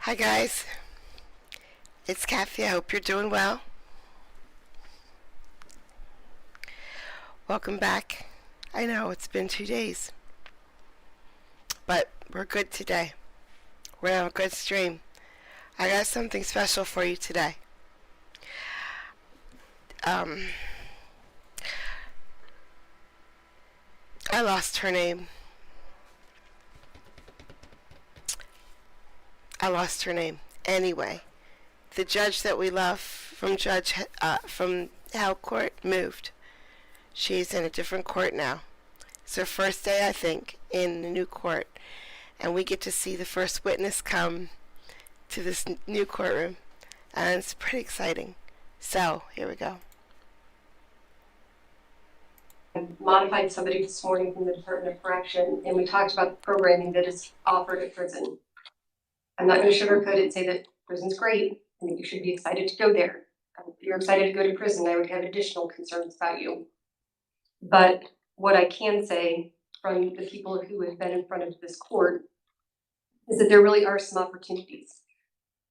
Hi guys, it's Kathy. I hope you're doing well. Welcome back. I know it's been 2 days, but we're good today. We're on a good stream. I got something special for you today. Um, I lost her name. I lost her name. Anyway, the judge that we love from Hell Court moved. She's in a different court now. It's her first day, I think, in the new court, and we get to see the first witness come to this new courtroom, and it's pretty exciting. So, here we go. Modified somebody this morning from the Department of Correction, and we talked about the programming that is offered at prison. I'm not going to sugarcoat it and say that prison's great and that you should be excited to go there. If you're excited to go to prison, I would have additional concerns about you. But what I can say from the people who have been in front of this court is that there really are some opportunities.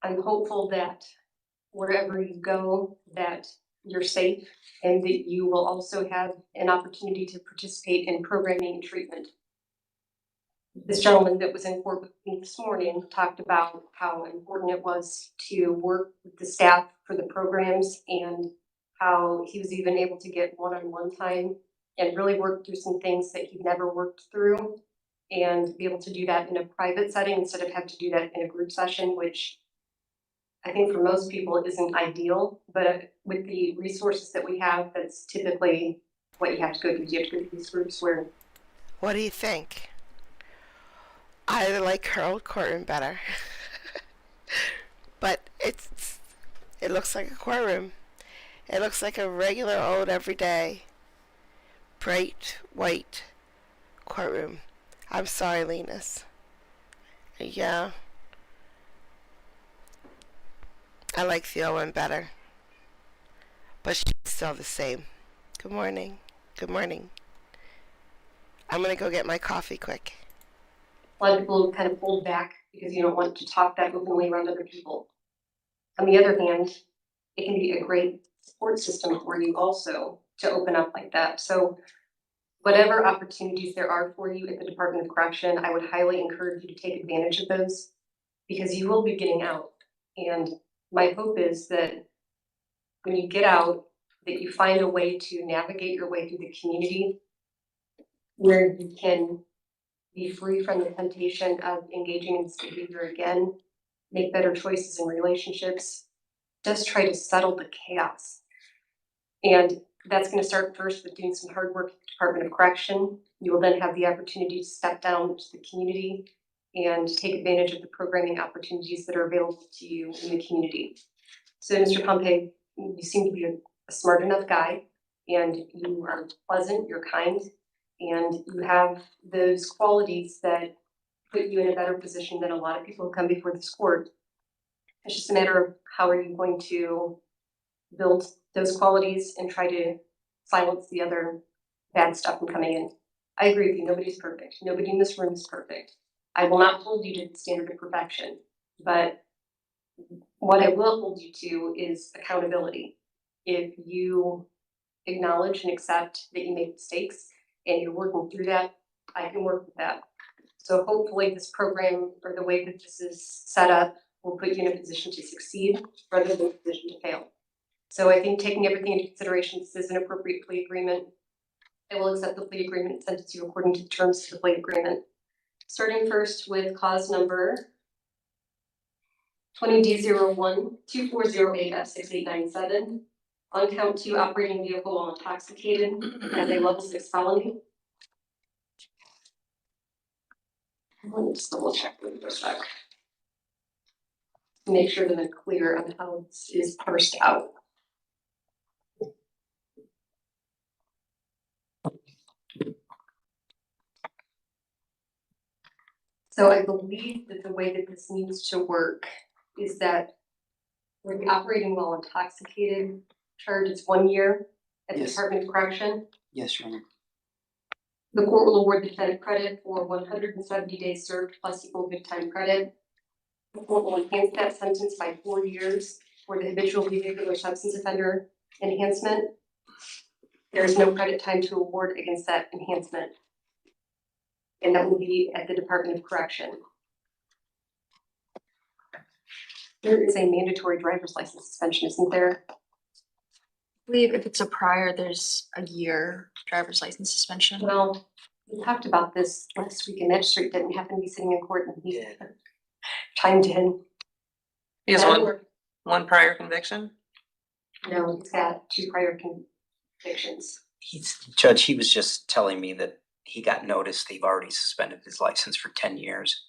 I'm hopeful that wherever you go, that you're safe and that you will also have an opportunity to participate in programming and treatment. This gentleman that was in court with me this morning talked about how important it was to work with the staff for the programs and how he was even able to get one-on-one time and really work through some things that he'd never worked through and be able to do that in a private setting instead of having to do that in a group session, which I think for most people isn't ideal, but with the resources that we have, that's typically what you have to go through. You have to go through these groups where. What do you think? I like her old courtroom better. But it looks like a courtroom. It looks like a regular old everyday bright white courtroom. I'm sorry, Linus. Yeah, I like the old one better. But she's still the same. Good morning. Good morning. I'm gonna go get my coffee quick. A lot of people kind of hold back because you don't want to talk that openly around other people. On the other hand, it can be a great support system for you also to open up like that. So whatever opportunities there are for you at the Department of Correction, I would highly encourage you to take advantage of those because you will be getting out. And my hope is that when you get out, that you find a way to navigate your way through the community where you can be free from the temptation of engaging in this behavior again, make better choices in relationships, just try to settle the chaos. And that's going to start first with doing some hard work at the Department of Correction. You will then have the opportunity to step down to the community and take advantage of the programming opportunities that are available to you in the community. So, Mr. Pompey, you seem to be a smart enough guy, and you are pleasant, you're kind, and you have those qualities that put you in a better position than a lot of people who come before this court. It's just a matter of how are you going to build those qualities and try to silence the other bad stuff from coming in. I agree with you, nobody's perfect. Nobody in this room is perfect. I will not hold you to the standard of perfection, but what I will hold you to is accountability. If you acknowledge and accept that you made mistakes and you're working through that, I can work with that. So hopefully this program or the way that this is set up will put you in a position to succeed rather than a position to fail. So I think taking everything into consideration, this is an appropriate plea agreement. I will accept the plea agreement and send it to you according to the terms of the plea agreement. Starting first with cause number 20D012408F6897. On count 2, operating vehicle while intoxicated as a level 6 felony. Let me just double check for a sec. Make sure that I'm clear on how this is parsed out. So I believe that the way that this needs to work is that for the operating while intoxicated charge is 1 year at the Yes. Department of Correction. Yes, Your Honor. The court will award defendant credit for 170 days served plus equal good time credit. The court will enhance that sentence by 4 years for the habitual vehicular substance offender enhancement. There is no credit time to award against that enhancement. And that will be at the Department of Correction. There is a mandatory driver's license suspension, isn't there? I believe if it's a prior, there's a year driver's license suspension. Well, we talked about this last week and magistrate didn't happen to be sitting in court and he chimed in. He has That'll one, work. one prior conviction? No, he's got 2 prior convictions. Judge, he was just telling me that he got notice they've already suspended his license for 10 years.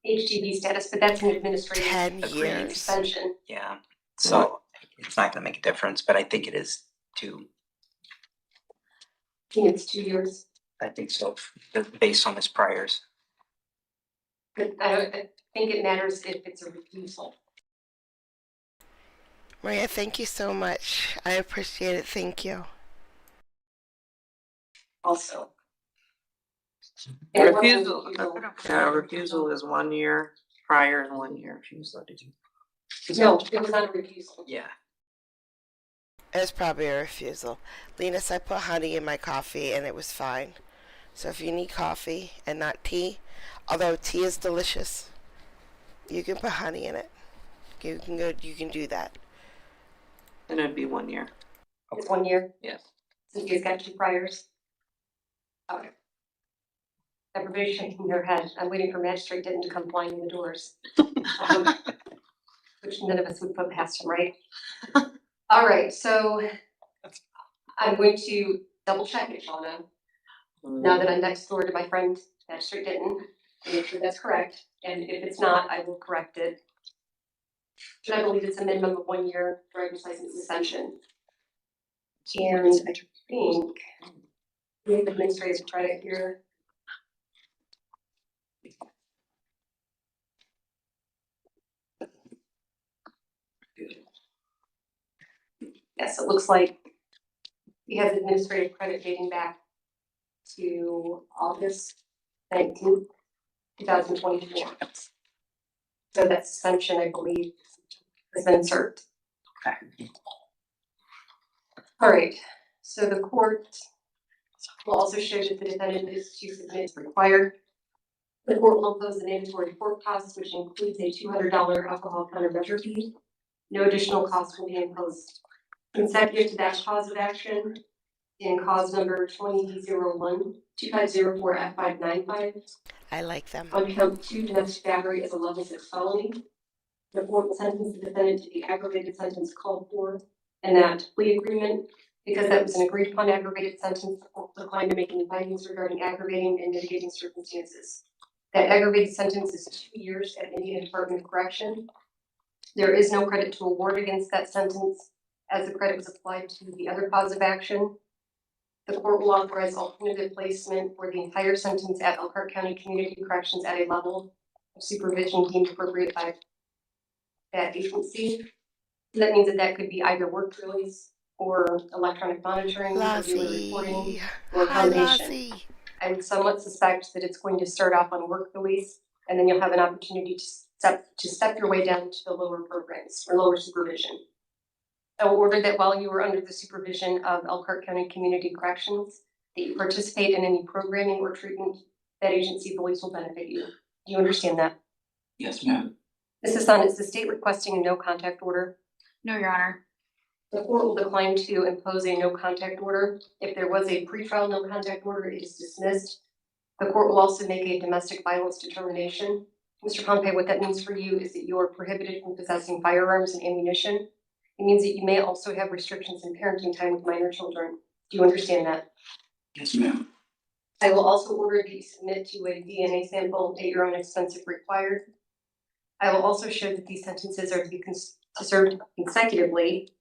HGV status, but that's an administrative 10 agreed years. suspension. Yeah, so it's not gonna make a difference, but I think it is too. I think it's 2 years. I think so, based on his priors. But I think it matters if it's a refusal. Maria, thank you so much. I appreciate it. Thank you. Also. And it wasn't a Refusal, refusal is 1 year, prior is 1 year. No, it was not a refusal. Yeah. It's probably a refusal. Linus, I put honey in my coffee and it was fine. So if you need coffee and not tea, although tea is delicious, you can put honey in it. You can do that. And it'd be 1 year. It's 1 year, Yes. since he's got 2 priors. Okay. Everybody's shaking their head. I'm waiting for magistrate Denton to come flying in the doors. Which none of us would put past him, right? All right, so I'm going to double check it, Shauna. Now that I'm next door to my friend, Magistrate Denton, to make sure that's correct, and if it's not, I will correct it. And I believe it's a minimum of 1 year driver's license suspension. And I think we have administrative credit here. Yes, it looks like he has administrative credit dating back to August 19th, 2024. So that suspension, I believe, has been served. Okay. All right, so the court will also show that the defendant is to submit as required. The court will impose an inventory court cost, which includes a $200 alcohol countermeasure fee. No additional cost will be imposed. Consecutive to that cause of action, in cause number 20-01-2504F595, I like them. on count 2, domestic battery is a level 6 felony. The court will sentence the defendant to the aggravated sentence called for in that plea agreement. Because that was an agreed upon aggravated sentence, the court declined to make any findings regarding aggravating and mitigating circumstances. That aggravated sentence is 2 years at Indiana Department of Correction. There is no credit to award against that sentence, as the credit was applied to the other cause of action. The court will authorize alternative placement for the entire sentence at Elkhart County Community Corrections at a level of supervision deemed appropriate by that agency. That means that could be either work release or electronic monitoring or viewer reporting Lassie. or a Hi, combination. Lassie. I would somewhat suspect that it's going to start off on work release, and then you'll have an opportunity to step your way down to the lower programs or lower supervision. I will order that while you are under the supervision of Elkhart County Community Corrections, that you participate in any programming or treatment that agency believes will benefit you. Do you understand that? Yes, ma'am. Ms. Hassan, is the state requesting a no contact order? No, Your Honor. The court will decline to impose a no contact order. If there was a pretrial no contact order, it is dismissed. The court will also make a domestic violence determination. Mr. Pompey, what that means for you is that you are prohibited from possessing firearms and ammunition. It means that you may also have restrictions in parenting time with minor children. Do you understand that? Yes, ma'am. I will also order that you submit to a DNA sample at your own expense if required. I will also show that these sentences are to be served consecutively,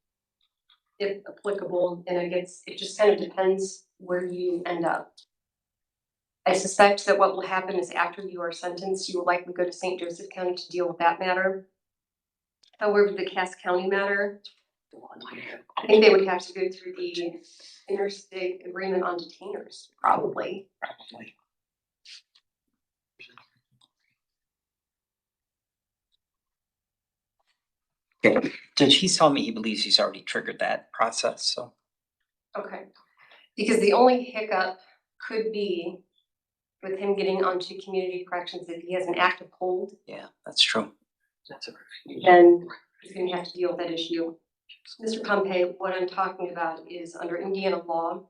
if applicable, and it just kind of depends where you end up. I suspect that what will happen is after you are sentenced, you will likely go to St. Joseph County to deal with that matter. However, the Cass County matter, I think they would have to go through the interstate agreement on detainers, probably. Okay, Judge, he's telling me he believes he's already triggered that process, so. Okay. Because the only hiccup could be with him getting onto community corrections if he has an active hold, Yeah, that's true. then he's gonna have to deal with that issue. Mr. Pompey, what I'm talking about is under Indiana law,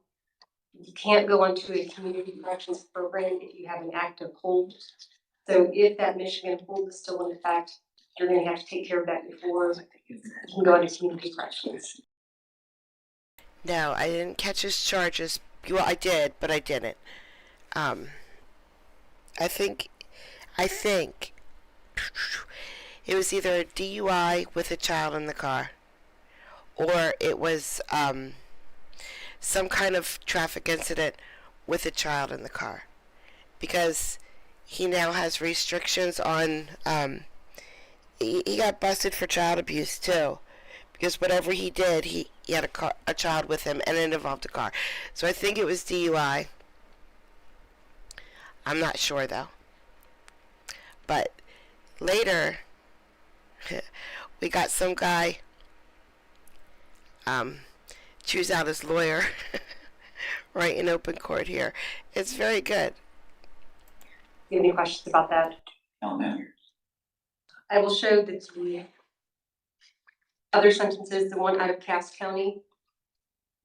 you can't go onto a community corrections program if you have an active hold. So if that Michigan hold is still in effect, you're gonna have to take care of that before you can go into community corrections. No, I didn't catch his charges. Well, I did, but I didn't. I think it was either a DUI with a child in the car, or it was some kind of traffic incident with a child in the car, because he now has restrictions on. He got busted for child abuse too, because whatever he did, he had a child with him, and it involved a car. So I think it was DUI. I'm not sure though. But later, we got some guy choose out his lawyer right in open court here. It's very good. Do you have any questions about that? No, no. I will show that the other sentences, the one out of Cass County,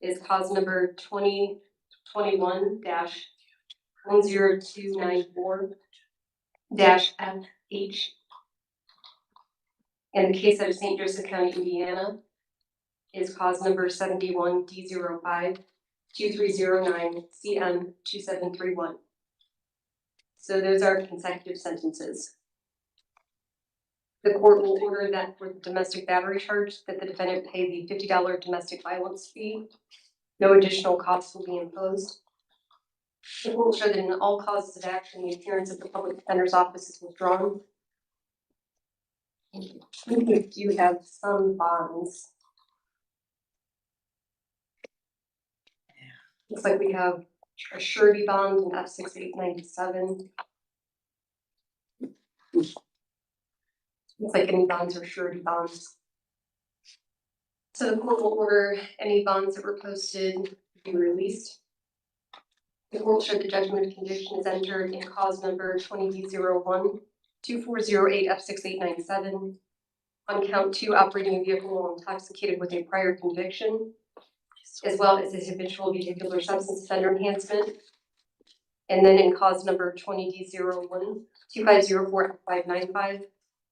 is cause number 2021-10294-FH. And the case out of St. Joseph County, Indiana, is cause number 71D05-2309-CM2731. So those are consecutive sentences. The court will order that for the domestic battery charge, that the defendant pay the $50 domestic violence fee. No additional costs will be imposed. The court will show that in all causes of action, the appearance of the public defender's office is withdrawn. We do have some bonds. Looks like we have a surety bond in F6897. Looks like any bonds are surety bonds. So the court will order any bonds that were posted to be released. The court will show the judgment of conviction is entered in cause number 20D01-2408-F6897. On count 2, operating a vehicle while intoxicated with a prior conviction, as well as a habitual vehicular substance offender enhancement. And then in cause number 20D01-2504-F595,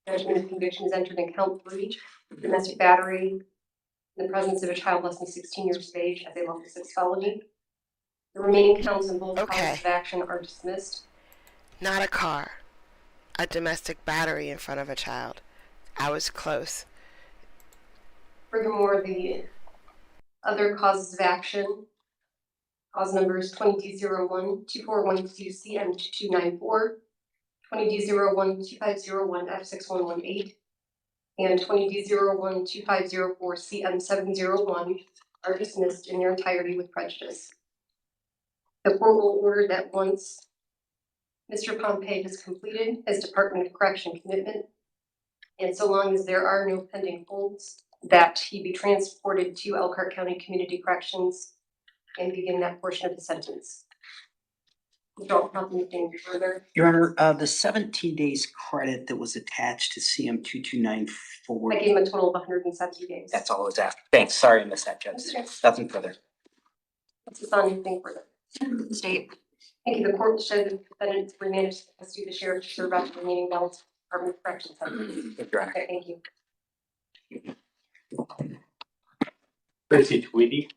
judgment of conviction is entered in count 3, domestic battery in the presence of a child less than 16 years of age as a level 6 felony. The remaining counts in both Okay. causes of action are dismissed. Not a car. A domestic battery in front of a child. I was close. Furthermore, the other causes of action, cause numbers 20D01-2412-CM2294, 20D01-2501-F6118, and 20D01-2504-CM701 are dismissed in their entirety with prejudice. The court will order that once Mr. Pompey has completed his Department of Correction commitment, and so long as there are no pending holds, that he be transported to Elkhart County Community Corrections and begin that portion of the sentence. You don't have anything further. Your Honor, the 17 days credit that was attached to CM I 2294, gave him a total of 170 days. that's all it was after. Thanks, sorry I missed that, Judge. Okay. Nothing further. What's the on anything further? State. Thank you. The court will show the defendant remanded to custody of the sheriff to serve out the remaining balance of Department of Corrections sentence. Your Honor. Okay, thank you. Tracy Tweedy.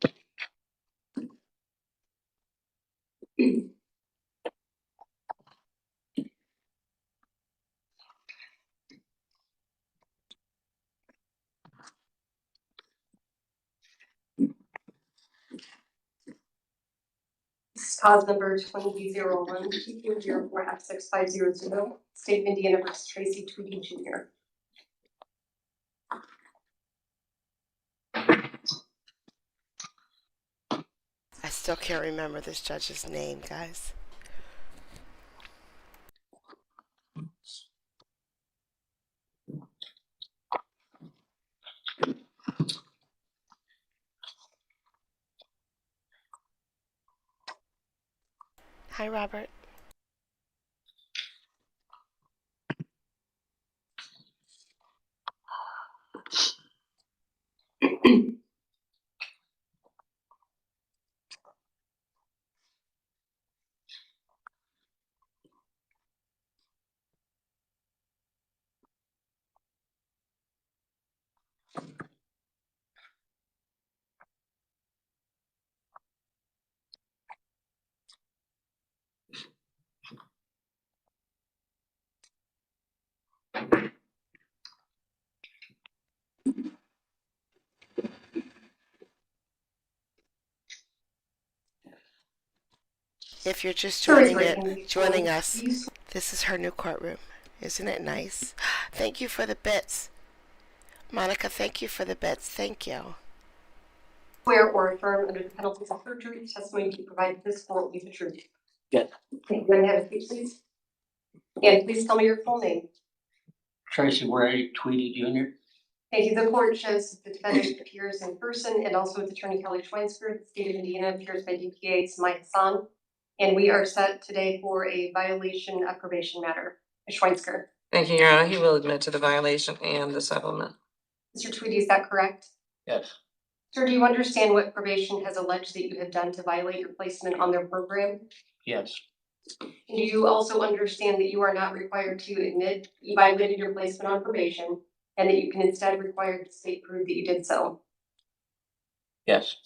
This is cause number 20D01-2404-F6500, State of Indiana versus Tracy Tweedy Jr. I still can't remember this judge's name, guys. Hi, Robert. If you're just Sorry joining for it, making you joining hold. us, Do you this is her new courtroom. Isn't it nice? Thank you for the bits. Monica, thank you for the bits. Thank you. swear or affirm under the penalties of perjury the testimony you provide to this court will be the truth? Yes. Can you have a seat, please? And please tell me your full name. Tracy Wray, Tweedy Jr. Thank you. The court shows that the defendant appears in person and also with Attorney Kelly Schweinsker. The state of Indiana appears by DPA Samai Hassan. And we are set today for a violation of probation matter. Ms. Schweinsker. Thank you, Your Honor. He will admit to the violation and the settlement. Mr. Tweedy, is that correct? Yes. Sir, do you understand what probation has alleged that you have done to violate your placement on their program? Yes. And do you also understand that you are not required to admit you violated your placement on probation and that you can instead require the state prove that you did so? Yes.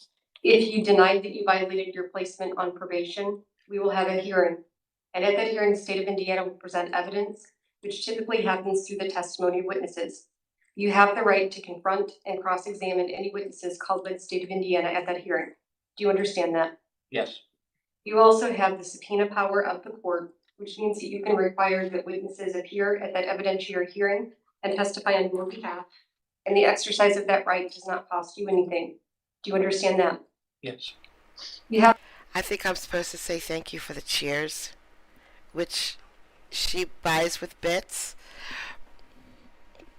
If you denied that you violated your placement on probation, we will have a hearing. And at that hearing, the state of Indiana will present evidence, which typically happens through the testimony of witnesses. You have the right to confront and cross-examine any witnesses called by the state of Indiana at that hearing. Do you understand that? Yes. You also have the subpoena power of the court, which means that you can require that witnesses appear at that evidentiary hearing and testify on your behalf. And the exercise of that right does not cost you anything. Do you understand that? Yes. You have I think I'm supposed to say thank you for the cheers, which she buys with bits,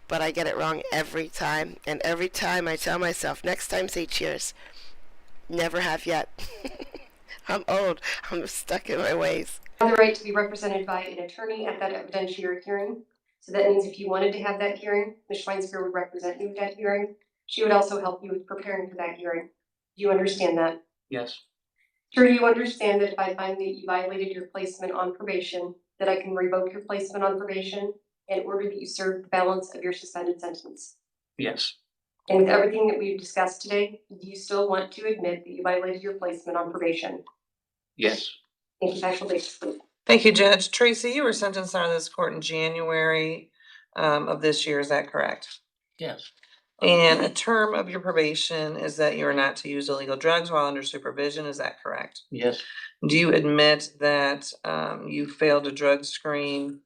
but I get it wrong every time. And every time I tell myself, next time say cheers. Never have yet. I'm old. I'm stuck in my ways. the right to be represented by an attorney at that evidentiary hearing. So that means if you wanted to have that hearing, Ms. Schweinsker would represent you at that hearing. She would also help you with preparing for that hearing. Do you understand that? Yes. Sure, you understand that if I find that you violated your placement on probation, that I can revoke your placement on probation and order that you serve the balance of your suspended sentence. Yes. And with everything that we've discussed today, do you still want to admit that you violated your placement on probation? Yes. Thank you, factual basis. Thank you, Judge. Tracy, you were sentenced out of this court in January of this year, is that correct? Yes. And a term of your probation is that you are not to use illegal drugs while under supervision, is that correct? Yes. Do you admit that you failed a drug screen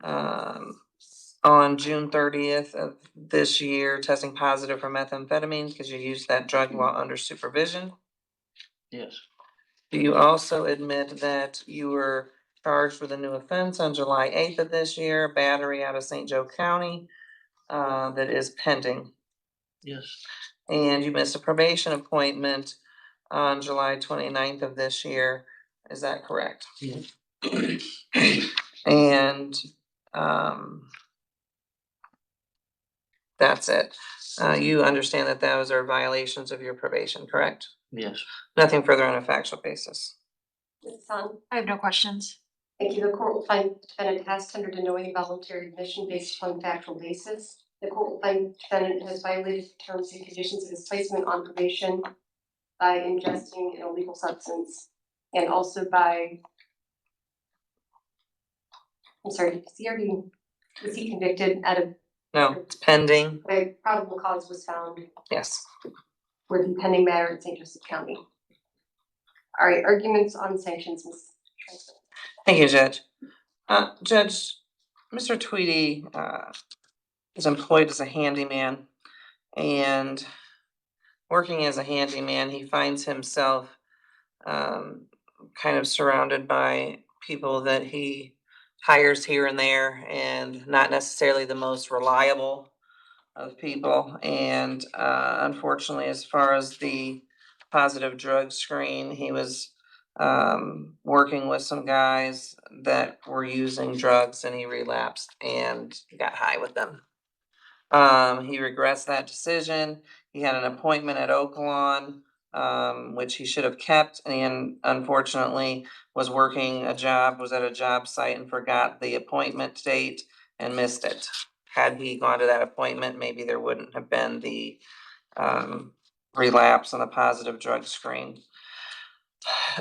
on June 30th of this year, testing positive for methamphetamine because you used that drug while under supervision? Yes. Do you also admit that you were charged with a new offense on July 8th of this year, battery out of St. Joe County, that is pending? Yes. And you missed a probation appointment on July 29th of this year, is that correct? Yes. And that's it. You understand that those are violations of your probation, correct? Yes. Nothing further on a factual basis. Ms. Sun, I have no questions. thank you. The court will find the defendant has tendered a knowing voluntary admission based upon factual basis. The court will find the defendant has violated the terms and conditions of his placement on probation by ingesting an illegal substance and also by, I'm sorry, was he convicted out of, No, it's pending, by probable cause was found yes. for the pending matter in St. Joseph County. All right, arguments on sanctions, Ms. Schweinsker. Thank you, Judge. Judge, Mr. Tweedy, is employed as a handyman, and working as a handyman, he finds himself kind of surrounded by people that he hires here and there, and not necessarily the most reliable of people. And unfortunately, as far as the positive drug screen, he was working with some guys that were using drugs and he relapsed and got high with them. He regrets that decision. He had an appointment at Oaklawn, which he should have kept, and unfortunately was at a job site and forgot the appointment date and missed it. Had he gone to that appointment, maybe there wouldn't have been the relapse on the positive drug screen.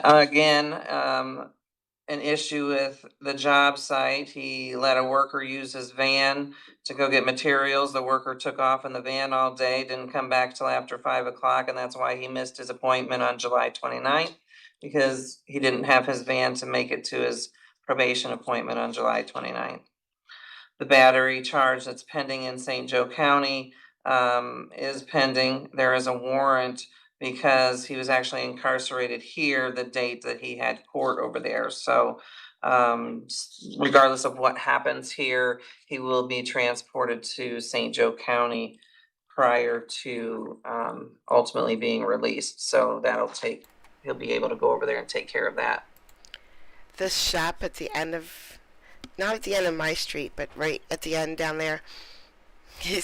Again, an issue with the job site. He let a worker use his van to go get materials. The worker took off in the van all day, didn't come back till after 5 o'clock, and that's why he missed his appointment on July 29th, because he didn't have his van to make it to his probation appointment on July 29th. The battery charge that's pending in St. Joe County is pending. There is a warrant because he was actually incarcerated here the date that he had court over there. So regardless of what happens here, he will be transported to St. Joe County prior to ultimately being released. So he'll be able to go over there and take care of that. This shop at the end of, not at the end of my street, but right at the end down there,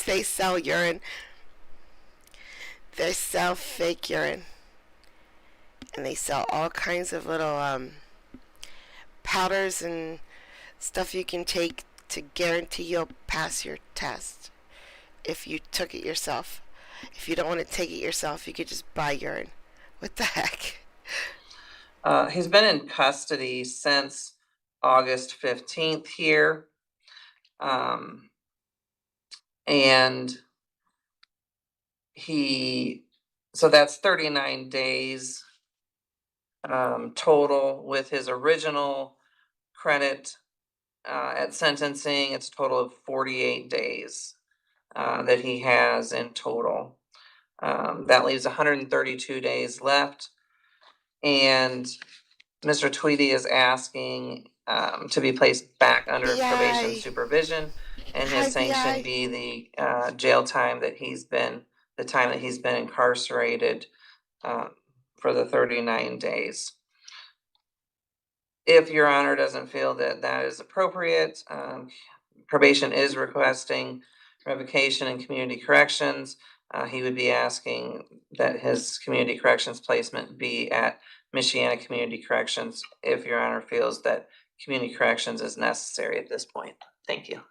they sell urine. They sell fake urine. And they sell all kinds of little powders and stuff you can take to guarantee you'll pass your test if you took it yourself. If you don't want to take it yourself, you could just buy urine. What the heck? He's been in custody since August 15th here. And so that's 39 days total with his original credit at sentencing. It's a total of 48 days that he has in total. That leaves 132 days left. And Mr. Tweedy is asking to be placed back under probation Yay. supervision, and his Hi, sanction VI. be the jail time that the time that he's been incarcerated for the 39 days. If Your Honor doesn't feel that that is appropriate, probation is requesting revocation and community corrections. He would be asking that his community corrections placement be at Michiana Community Corrections if Your Honor feels that community corrections is necessary at this point. Thank you.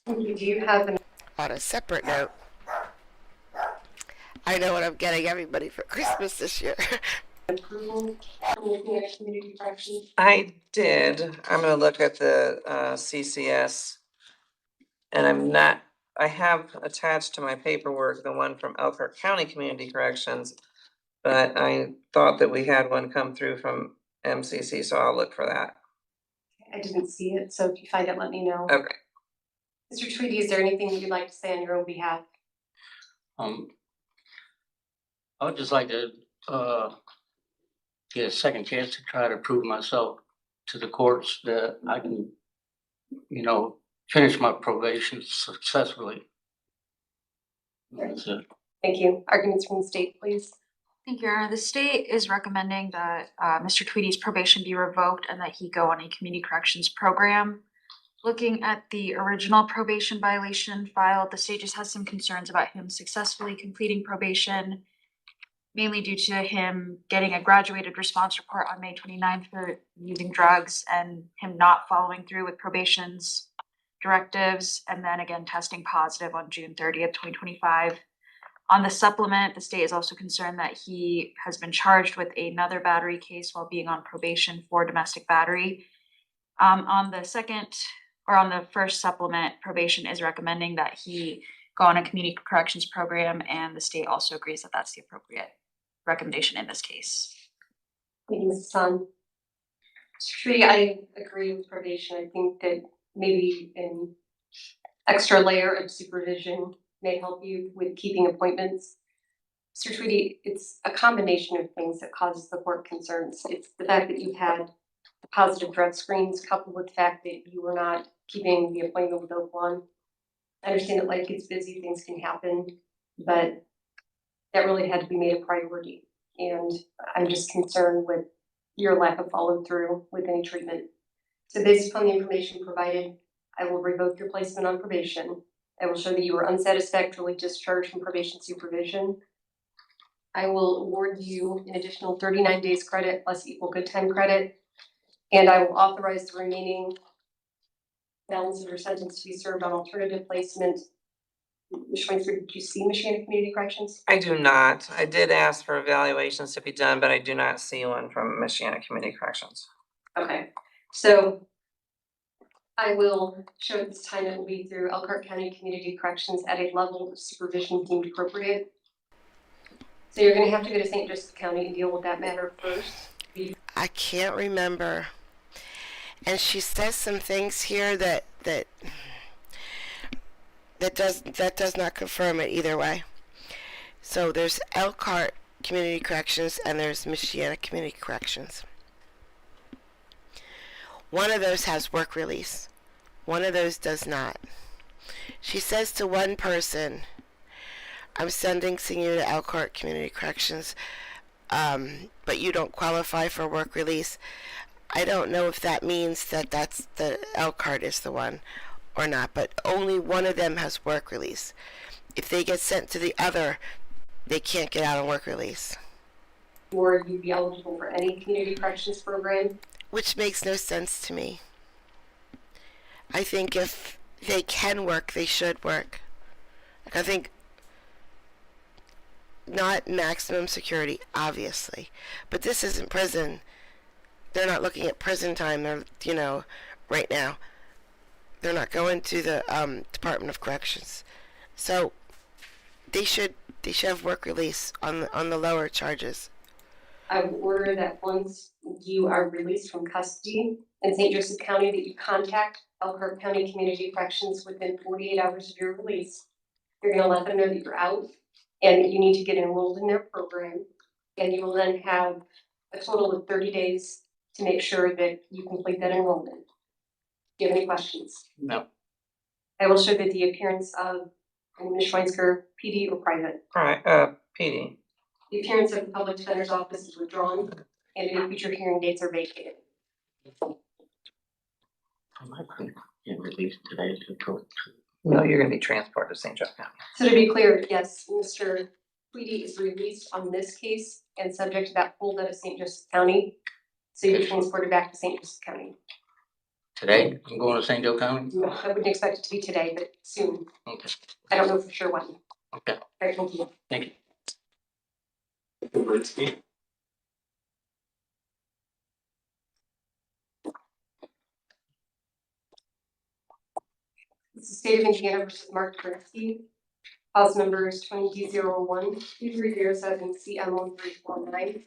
Do you have an On a separate note, I know what I'm getting everybody for Christmas this year. approval from looking at community corrections? I did. I'm gonna look at the CCS. And I have attached to my paperwork the one from Elkhart County Community Corrections, but I thought that we had one come through from MCC, so I'll look for that. I didn't see it, so if you find it, let me know. Okay. Mr. Tweedy, is there anything that you'd like to say on your own behalf? I would just like to get a second chance to try to prove myself to the courts that I can, finish my probation successfully. That's it. Thank you. Arguments from the state, please. Thank you, Your Honor. The state is recommending that Mr. Tweedy's probation be revoked and that he go on a community corrections program. Looking at the original probation violation filed, the state just has some concerns about him successfully completing probation, mainly due to him getting a graduated response report on May 29th for using drugs and him not following through with probation's directives, and then again testing positive on June 30th, 2025. On the supplement, the state is also concerned that he has been charged with another battery case while being on probation for domestic battery. On the first supplement, probation is recommending that he go on a community corrections program, and the state also agrees that that's the appropriate recommendation in this case. Thank you, Mrs. Sun. Mr. Tweedy, I agree with probation. I think that maybe an extra layer of supervision may help you with keeping appointments. Mr. Tweedy, it's a combination of things that causes the court concerns. It's the fact that you had the positive drug screens coupled with the fact that you were not keeping the appointment with Oaklawn. I understand that life gets busy, things can happen, but that really had to be made a priority. And I'm just concerned with your lack of follow through with any treatment. So based upon the information provided, I will revoke your placement on probation. I will show that you were unsatisfactorily discharged from probation supervision. I will award you an additional 39 days credit plus equal good time credit. And I will authorize the remaining balance of your sentence to be served on alternative placement. Ms. Schweinsberg, did you see Michiana Community Corrections? I do not. I did ask for evaluations to be done, but I do not see one from Michiana Community Corrections. Okay, so I will show at this time it will be through Elkhart County Community Corrections at a level of supervision deemed appropriate. So you're gonna have to go to St. Joseph County and deal with that matter first. I can't remember. And she says some things here that does not confirm it either way. So there's Elkhart Community Corrections and there's Michiana Community Corrections. One of those has work release. One of those does not. She says to one person, I'm sending you to Elkhart Community Corrections, but you don't qualify for work release. I don't know if that means that that's the Elkhart is the one or not, but only one of them has work release. If they get sent to the other, they can't get out on work release. Or you'd be eligible for any community corrections program. Which makes no sense to me. I think if they can work, they should work. I think not maximum security, obviously, but this isn't prison. They're not looking at prison time. They're, right now, they're not going to the Department of Corrections, so they should have work release on the lower charges. I would order that once you are released from custody in St. Joseph County, that you contact Elkhart County Community Corrections within 48 hours of your release. You're gonna let them know that you're out and that you need to get enrolled in their program. And you will then have a total of 30 days to make sure that you complete that enrollment. Do you have any questions? No. I will show that the appearance of Ms. Schweinsker, PD or private. All right, PD. The appearance of the public defender's office is withdrawn and any future hearing dates are vacated. I might get released today to go to. No, you're gonna be transported to St. Joe County. So to be clear, yes, Mr. Tweedy is released on this case and subject to that hold out of St. Joseph County. So you're transported back to St. Joseph County. Today, I'm going to St. Joe County? No, I wouldn't expect it to be today, but soon. Okay, I don't know for sure when. okay, All right, thank you. thank you. This is State of Indiana versus Mark Kernsky. Cause numbers 20D01 2307 CM1349,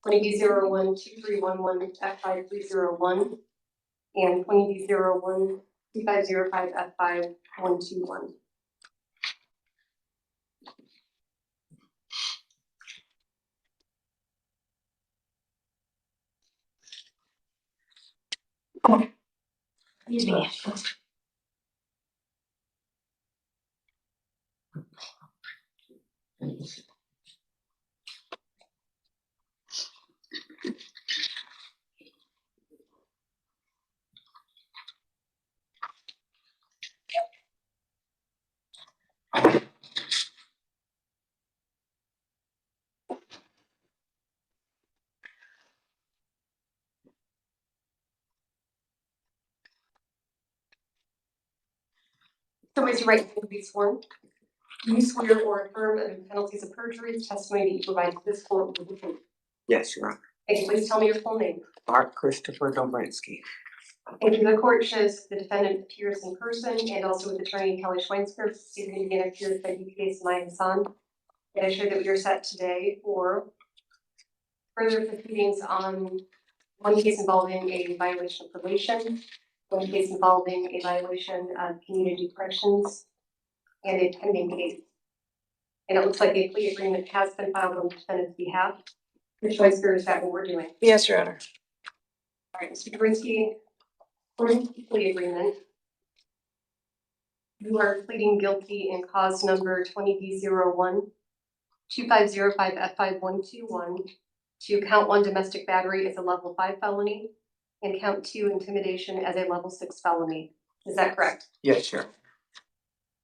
20D01 2311 F5301, and 20D01 2505 F5121. Excuse me. So raise your right hand to be sworn. Do you swear or affirm under the penalties of perjury, the testimony that you provide to this court will be the truth? Yes, Your Honor. And can you please tell me your full name? Mark Christopher Dombrowski. Thank you. The court shows the defendant appears in person and also with attorney Kelly Schweinsker, State of Indiana appears by DPS Maya Hassan. And I show that we are set today for further proceedings on one case involving a violation of probation, one case involving a violation of community corrections, and a pending case. And it looks like a plea agreement has been filed on the defendant's behalf. Ms. Schweinsker, is that what we're doing? Yes, Your Honor. All right, Mr. Dobrinsky, according to the plea agreement, you are pleading guilty in cause number 20D01 2505 F5121 to count 1 domestic battery as a level 5 felony and count 2 intimidation as a level 6 felony. Is that correct? Yes, Your Honor.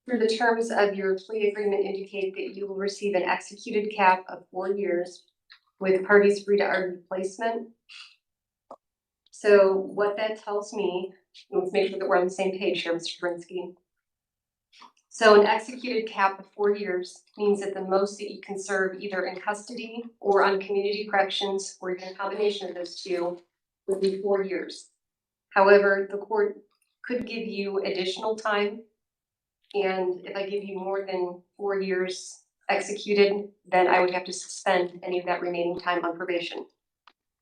Through the terms of your plea agreement indicate that you will receive an executed cap of 4 years with parties free to argue placement. So what that tells me, let's make sure that we're on the same page here, Mr. Brinsky. So an executed cap of 4 years means that the most that you can serve either in custody or on community corrections or even a combination of those two would be 4 years. However, the court could give you additional time. And if I give you more than 4 years executed, then I would have to suspend any of that remaining time on probation.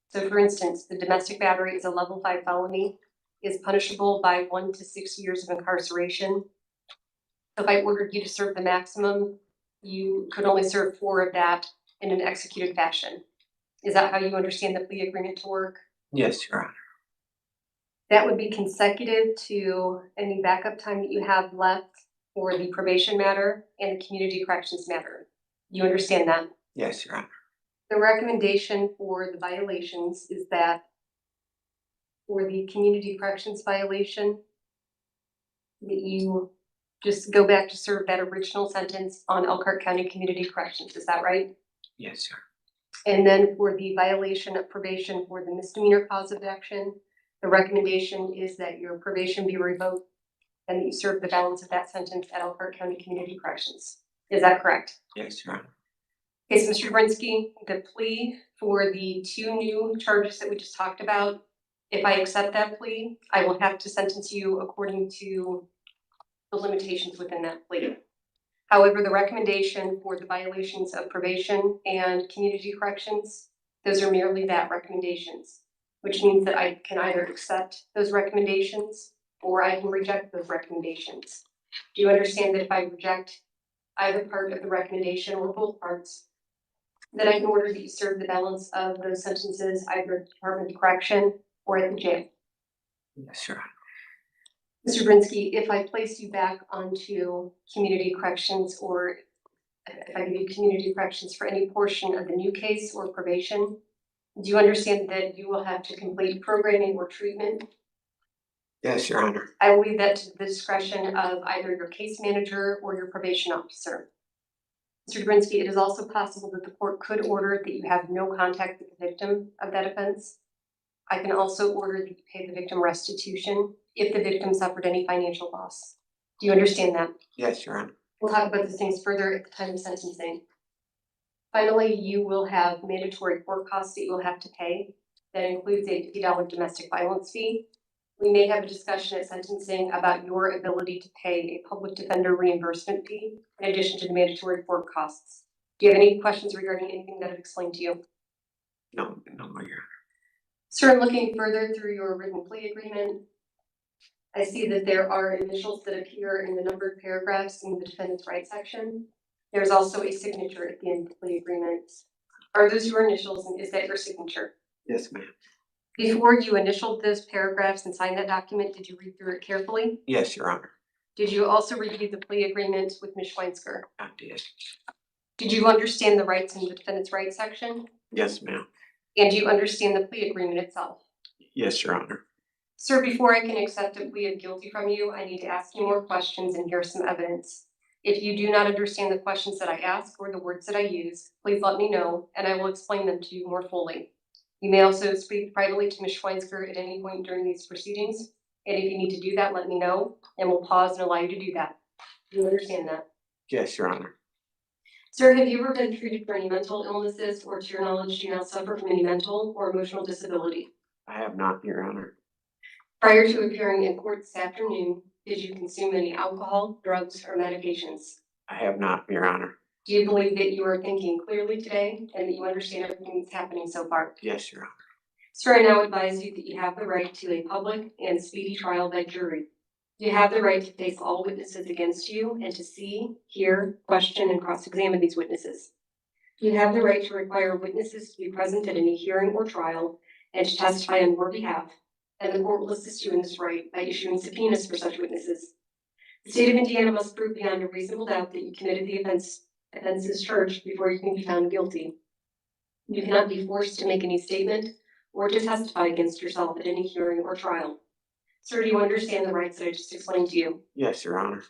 So for instance, the domestic battery is a level 5 felony, is punishable by 1 to 6 years of incarceration. So if I ordered you to serve the maximum, you could only serve 4 of that in an executed fashion. Is that how you understand the plea agreement to work? Yes, Your Honor. That would be consecutive to any backup time that you have left for the probation matter and the community corrections matter. You understand that? Yes, Your Honor. The recommendation for the violations is that for the community corrections violation, that you just go back to serve that original sentence on Elkhart County Community Corrections. Is that right? Yes, Your And then for the violation of probation for the misdemeanor cause of action, the recommendation is that your probation be revoked and that you serve the balance of that sentence at Elkhart County Community Corrections. Is that correct? Yes, Your Honor. Okay, so Mr. Brinsky, the plea for the 2 new charges that we just talked about, if I accept that plea, I will have to sentence you according to the limitations within that plea. However, the recommendation for the violations of probation and community corrections, those are merely that, recommendations, which means that I can either accept those recommendations or I can reject those recommendations. Do you understand that if I reject either part of the recommendation or both parts, that I can order that you serve the balance of those sentences either at the Department of Correction or at the jail? Yes, Your Honor. Mr. Brinsky, if I place you back onto community corrections or if I give you community corrections for any portion of the new case or probation, do you understand that you will have to complete programming or treatment? Yes, Your Honor. I will leave that to the discretion of either your case manager or your probation officer. Mr. Brinsky, it is also possible that the court could order that you have no contact with the victim of that offense. I can also order that you pay the victim restitution if the victim suffered any financial loss. Do you understand that? Yes, Your Honor. We'll talk about these things further at the time of sentencing. Finally, you will have mandatory court costs that you will have to pay. That includes a $50 domestic violence fee. We may have a discussion at sentencing about your ability to pay a public defender reimbursement fee in addition to the mandatory court costs. Do you have any questions regarding anything that I've explained to you? No, Your Honor. Sir, looking further through your written plea agreement, I see that there are initials that appear in the numbered paragraphs in the defendant's right section. There's also a signature at the end of the plea agreement. Are those your initials and is that your signature? Yes, ma'am. Before you initialed those paragraphs and signed that document, did you read through it carefully? Yes, Your Honor. Did you also review the plea agreement with Ms. Schweinsker? I did. Did you understand the rights in the defendant's right section? Yes, ma'am. And do you understand the plea agreement itself? Yes, Your Honor. Sir, before I can accept a plea of guilty from you, I need to ask you more questions and hear some evidence. If you do not understand the questions that I ask or the words that I use, please let me know and I will explain them to you more fully. You may also speak privately to Ms. Schweinsker at any point during these proceedings. And if you need to do that, let me know and we'll pause and allow you to do that. Do you understand that? Yes, Your Honor. Sir, have you ever been treated for any mental illnesses or to your knowledge do you now suffer from any mental or emotional disability? I have not, Your Honor. Prior to appearing in court this afternoon, did you consume any alcohol, drugs, or medications? I have not, Your Honor. Do you believe that you are thinking clearly today and that you understand everything that's happening so far? Yes, Your Honor. Sir, I now advise you that you have the right to a public and speedy trial by jury. You have the right to face all witnesses against you and to see, hear, question, and cross-examine these witnesses. You have the right to require witnesses to be present at any hearing or trial and to testify on your behalf, and the court will assist you in this right by issuing subpoenas for such witnesses. The state of Indiana must prove beyond a reasonable doubt that you committed the offenses charged before you can be found guilty. You cannot be forced to make any statement or to testify against yourself at any hearing or trial. Sir, do you understand the rights that I just explained to you? Yes, Your Honor.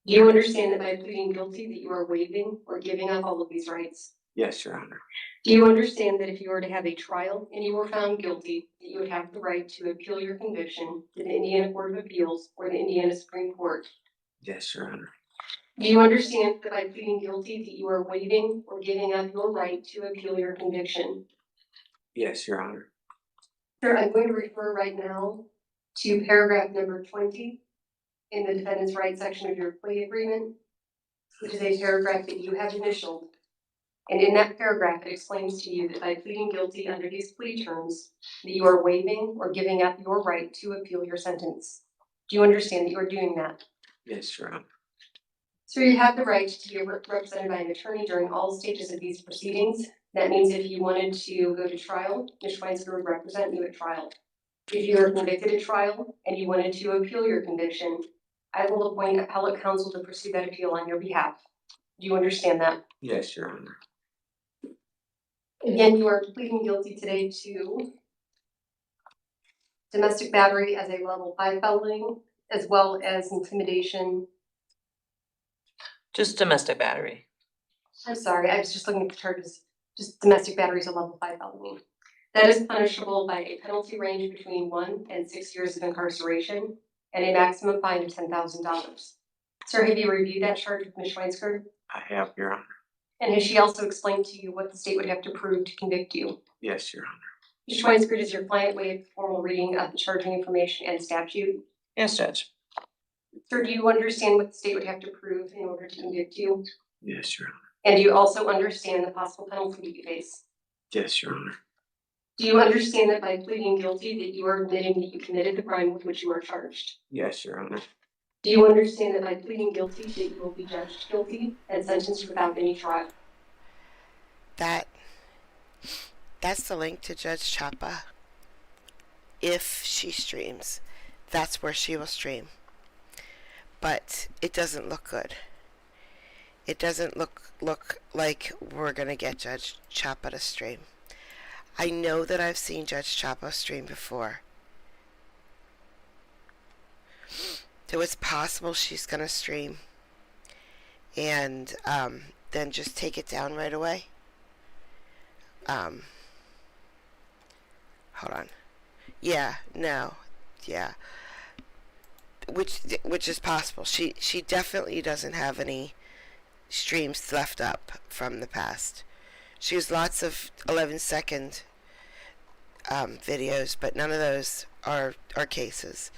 Do you understand that by pleading guilty that you are waiving or giving up all of these rights? Yes, Your Honor. Do you understand that if you were to have a trial and you were found guilty, that you would have the right to appeal your conviction to the Indiana Court of Appeals or the Indiana Supreme Court? Yes, Your Honor. Do you understand that by pleading guilty that you are waiving or giving up your right to appeal your conviction? Yes, Your Honor. Sir, I'm going to refer right now to paragraph number 20 in the defendant's rights section of your plea agreement, which is a paragraph that you have initialed. And in that paragraph, it explains to you that by pleading guilty under these plea terms, that you are waiving or giving up your right to appeal your sentence. Do you understand that you are doing that? Yes, Your Honor. Sir, you have the right to be represented by an attorney during all stages of these proceedings. That means if you wanted to go to trial, Ms. Schweinsker would represent you at trial. If you are convicted at trial and you wanted to appeal your conviction, I will appoint appellate counsel to pursue that appeal on your behalf. Do you understand that? Yes, Your Honor. Again, you are pleading guilty today to domestic battery as a level 5 felony, as well as intimidation. Just domestic battery. I'm sorry, I was just looking at the charges. Just domestic battery is a level 5 felony. That is punishable by a penalty range between 1 and 6 years of incarceration and a maximum fine of $10,000. Sir, have you reviewed that charge with Ms. Schweinsker? I have, Your Honor. And has she also explained to you what the state would have to prove to convict you? Yes, Your Honor. Ms. Schweinsker, does your client waive formal reading of the charging information and statute? Yes, Judge. Sir, do you understand what the state would have to prove in order to convict you? Yes, Your Honor. And do you also understand the possible penalty that you face? Yes, Your Honor. Do you understand that by pleading guilty that you are admitting that you committed the crime with which you are charged? Yes, Your Honor. Do you understand that by pleading guilty that you will be judged guilty and sentenced without any trial? That's the link to Judge Chapa. If she streams, that's where she will stream. But it doesn't look good. It doesn't look like we're gonna get Judge Chapa to stream. I know that I've seen Judge Chapa stream before. So it's possible she's gonna stream and then just take it down right away. Hold on. Yeah, no. Yeah. Which is possible. She definitely doesn't have any streams left up from the past. She has lots of 11-second videos, but none of those are cases.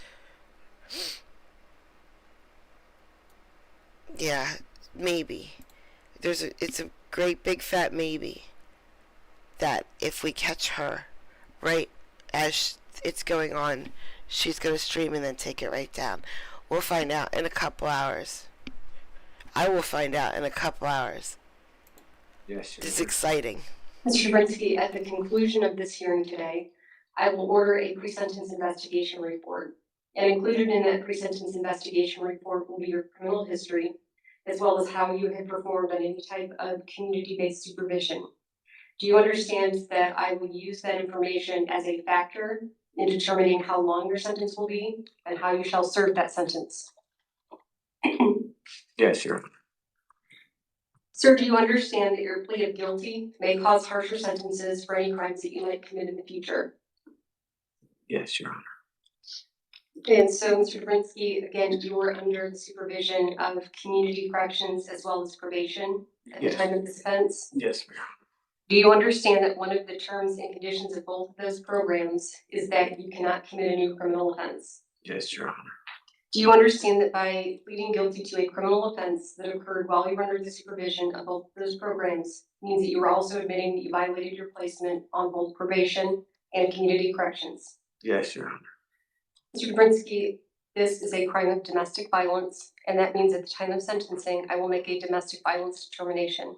Yeah, maybe. It's a great big fat maybe that if we catch her right as it's going on, she's going to stream and then take it right down. We'll find out in a couple hours. I will find out in a couple hours. Yes, Your This is Honor. exciting. Mr. Brinsky, at the conclusion of this hearing today, I will order a pre-sentence investigation report. And included in that pre-sentence investigation report will be your criminal history, as well as how you have performed on any type of community-based supervision. Do you understand that I will use that information as a factor in determining how long your sentence will be and how you shall serve that sentence? Yes, Your Honor. Sir, do you understand that your plea of guilty may cause harsher sentences for any crimes that you might commit in the future? Yes, Your Honor. And so, Mr. Dobrinsky, again, you were under the supervision of community corrections as well as probation at the Yes. time of this offense. Yes, Your Honor. Do you understand that one of the terms and conditions of both of those programs is that you cannot commit a new criminal offense? Yes, Your Honor. Do you understand that by pleading guilty to a criminal offense that occurred while you were under the supervision of both of those programs means that you are also admitting that you violated your placement on both probation and community corrections? Yes, Your Honor. Mr. Dobrinsky, this is a crime of domestic violence, and that means at the time of sentencing, I will make a domestic violence determination.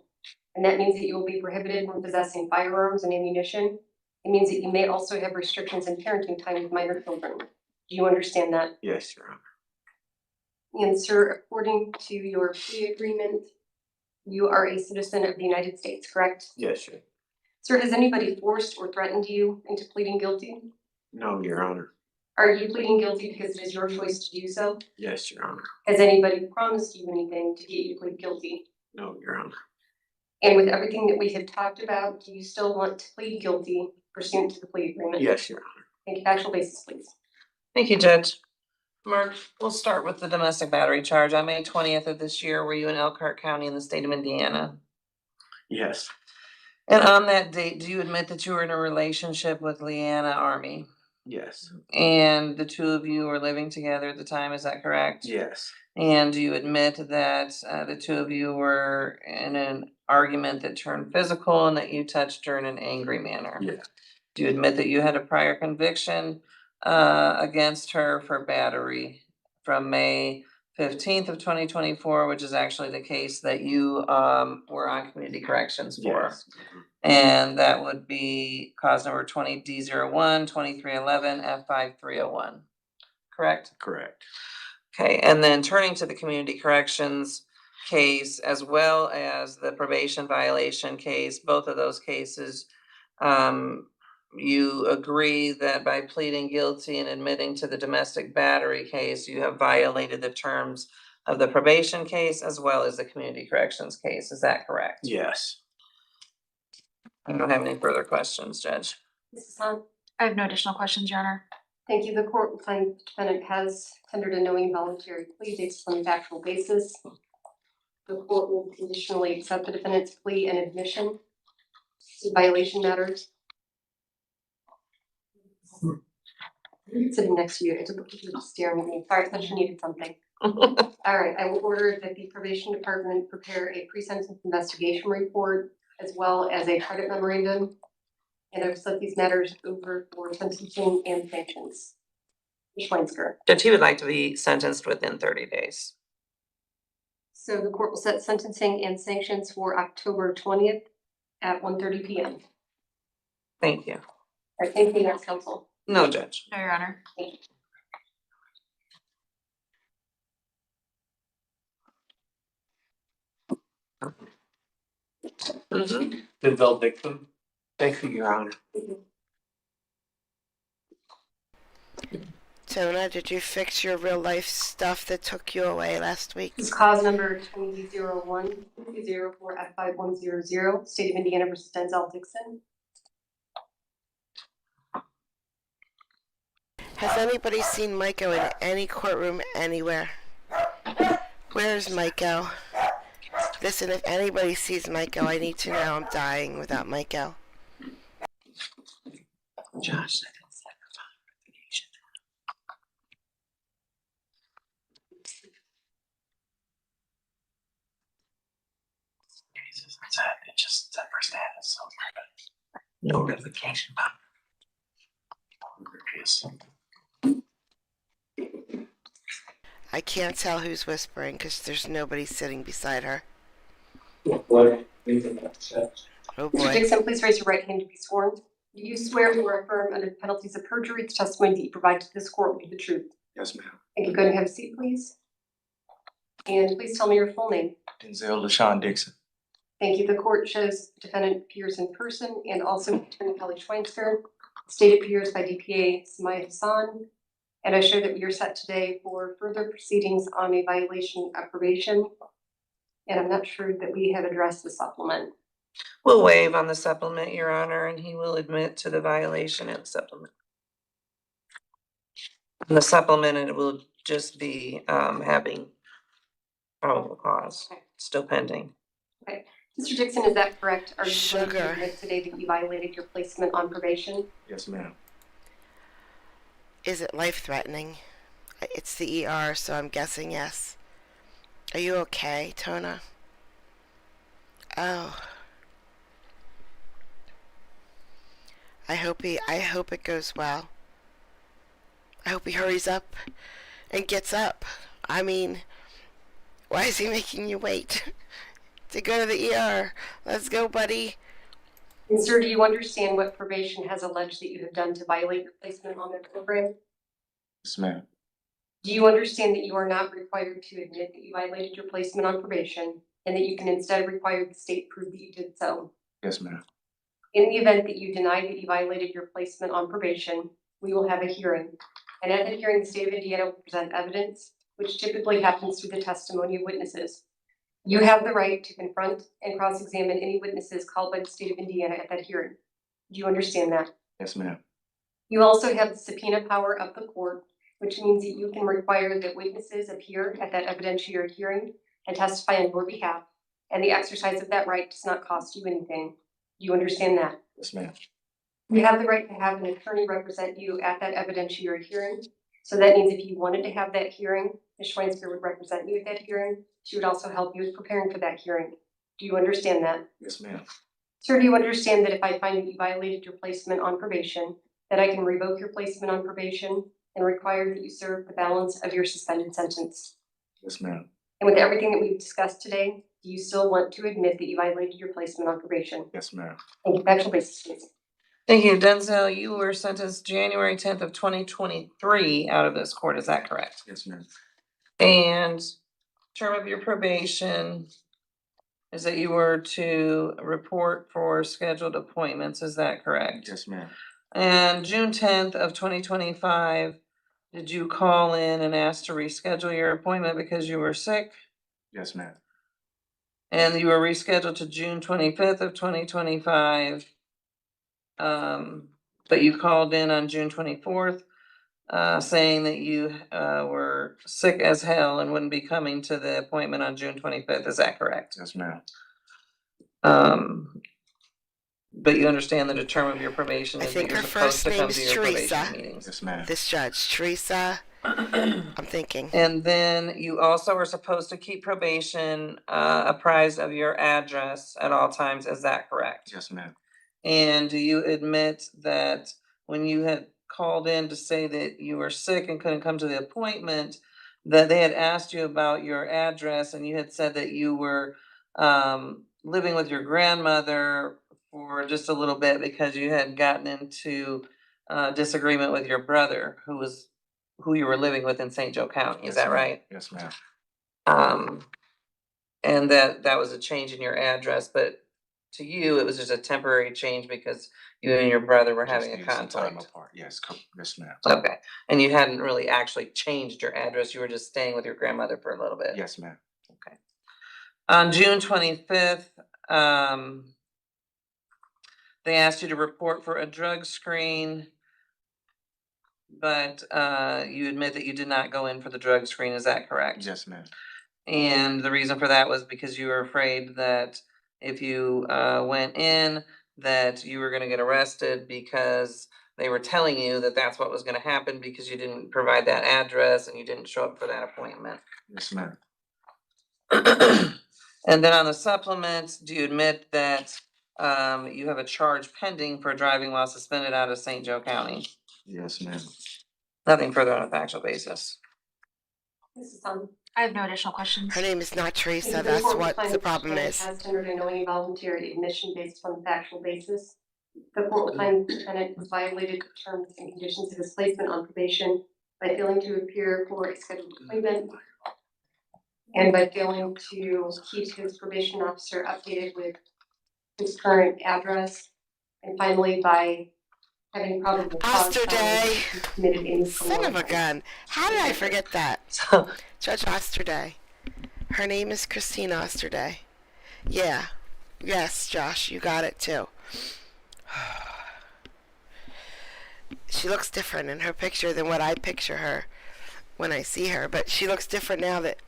And that means that you will be prohibited from possessing firearms and ammunition. It means that you may also have restrictions in parenting time with minor children. Do you understand that? Yes, Your Honor. And sir, according to your plea agreement, you are a citizen of the United States, correct? Yes, Your Honor. Sir, has anybody forced or threatened you into pleading guilty? No, Your Honor. Are you pleading guilty because it is your choice to do so? Yes, Your Honor. Has anybody promised you anything to get you to plead guilty? No, Your Honor. And with everything that we have talked about, do you still want to plead guilty pursuant to the plea agreement? Yes, Your Honor. Thank you. Factual basis, please. Thank you, Judge. Mark, we'll start with the domestic battery charge. On May 20th of this year, were you in Elkhart County in the state of Indiana? Yes. And on that date, do you admit that you were in a relationship with Leanna Army? Yes. And the two of you were living together at the time, is that correct? Yes. And do you admit that the two of you were in an argument that turned physical and that you touched her in an angry manner? Yes. Do you admit that you had a prior conviction against her for battery from May 15th of 2024, which is actually the case that you were on community corrections for? Yes. And that would be cause number 20D01 2311 F5301, correct? Correct. Okay, and then turning to the community corrections case as well as the probation violation case, both of those cases, you agree that by pleading guilty and admitting to the domestic battery case, you have violated the terms of the probation case as well as the community corrections case. Is that correct? Yes. I don't have any further questions, Judge. Mrs. Han, I have no additional questions, Your Honor. thank you. The court will find the defendant has tendered a knowing voluntary plea based on factual basis. The court will conditionally accept the defendant's plea and admission to violation matters. Sitting next to you, it's staring at me. Sorry, I thought you needed something. All right, I will order that the probation department prepare a pre-sentence investigation report as well as a credit memorandum. And I've set these matters over for sentencing and sanctions. Ms. Schweinsker. Judge, he would like to be sentenced within 30 days. So the court will set sentencing and sanctions for October 20th at 1:30 p.m. Thank you. All right, thank you, next counsel. No, Judge. No, Your Honor. Denzel Dixon. Thank you, Your Honor. Tona, did you fix your real life stuff that took you away last week? This is cause number 20-01-04 F5100, State of Indiana versus Denzel Dixon. Has anybody seen Maiko in any courtroom anywhere? Where's Maiko? Listen, if anybody sees Maiko, I need to know. I'm dying without Maiko. Josh. It just that first status. No revocation. I can't tell who's whispering because there's nobody sitting beside her. Oh Mr. boy. Dixon, please raise your right hand to be sworn. Do you swear or affirm under the penalties of perjury the testimony that you provide to this court will be the truth? Yes, ma'am. Thank you. Go ahead and have a seat, please. And please tell me your full name. Denzel LaShawn Dixon. Thank you. The court shows defendant appears in person and also Attorney Kelly Schweinster. State appears by DPA Samaya Hassan. And I show that we are set today for further proceedings on a violation of probation. And I'm not sure that we have addressed the supplement. We'll waive on the supplement, Your Honor, and he will admit to the violation and supplement. And the supplement, it will just be having probable cause, still pending. Mr. Dixon, is that correct? Are you going Sugar. to admit today that you violated your placement on probation? Yes, ma'am. Is it life-threatening? It's the ER, so I'm guessing yes. Are you okay, Tona? Oh. I hope it goes well. I hope he hurries up and gets up. I mean, why is he making you wait to go to the ER? Let's go, buddy. And sir, do you understand what probation has alleged that you have done to violate your placement on their program? Yes, ma'am. Do you understand that you are not required to admit that you violated your placement on probation and that you can instead require the state prove that you did so? Yes, ma'am. In the event that you deny that you violated your placement on probation, we will have a hearing. And at that hearing, the state of Indiana will present evidence, which typically happens through the testimony of witnesses. You have the right to confront and cross-examine any witnesses called by the state of Indiana at that hearing. Do you understand that? Yes, ma'am. You also have the subpoena power of the court, which means that you can require that witnesses appear at that evidentiary hearing and testify on your behalf. And the exercise of that right does not cost you anything. Do you understand that? Yes, ma'am. You have the right to have an attorney represent you at that evidentiary hearing. So that means if you wanted to have that hearing, Ms. Schweinster would represent you at that hearing. She would also help you with preparing for that hearing. Do you understand that? Yes, ma'am. Sir, do you understand that if I find that you violated your placement on probation, that I can revoke your placement on probation and require that you serve the balance of your suspended sentence? Yes, ma'am. And with everything that we've discussed today, do you still want to admit that you violated your placement on probation? Yes, ma'am. Thank you. Factual basis, please. Thank you. Denzel, you were sentenced January 10th of 2023 out of this court, is that correct? Yes, ma'am. And term of your probation is that you were to report for scheduled appointments, is that correct? Yes, ma'am. And June 10th of 2025, did you call in and ask to reschedule your appointment because you were sick? Yes, ma'am. And you were rescheduled to June 25th of 2025. But you called in on June 24th, saying that you were sick as hell and wouldn't be coming to the appointment on June 25th, is that correct? Yes, ma'am. But you understand that the term of your probation I is that think you're her supposed first to name come is to your probation Teresa. meetings. Yes, ma'am. This judge, Teresa, I'm thinking. And then you also are supposed to keep probation apprised of your address at all times, is that correct? Yes, ma'am. And do you admit that when you had called in to say that you were sick and couldn't come to the appointment, that they had asked you about your address and you had said that you were living with your grandmother for just a little bit because you had gotten into disagreement with your brother who you were living with in St. Joe County, is Yes, that ma'am. right? Yes, ma'am. And that was a change in your address, but to you, it was just a temporary change because you and your brother were having a Just needed some time conflict. apart. Yes, yes, ma'am. Okay, and you hadn't really actually changed your address, you were just staying with your grandmother for a little bit? Yes, ma'am. Okay. On June 25th, they asked you to report for a drug screen, but you admit that you did not go in for the drug screen, is that correct? Yes, ma'am. And the reason for that was because you were afraid that if you went in, that you were gonna get arrested because they were telling you that that's what was gonna happen because you didn't provide that address and you didn't show up for that appointment. Yes, ma'am. And then on the supplement, do you admit that you have a charge pending for driving while suspended out of St. Joe County? Yes, ma'am. Nothing further on a factual basis. Mrs. I have no additional questions. Her name is not Thank Teresa, you. that's Court will what find the that problem defendant is. Has tendered a knowing voluntary admission based on factual basis. The court will find the defendant has violated the terms and conditions of his placement on probation by failing to appear for a scheduled appointment and by failing to keep his probation officer updated with his current address, and finally by having probable cause Osterday. found that he committed any Son of a gun. How did I forget that? So, Judge Osterday. Her name is Christine Osterday. Yeah. Yes, Josh, you got it too. She looks different in her picture than what I picture her when I see her, but she looks different now that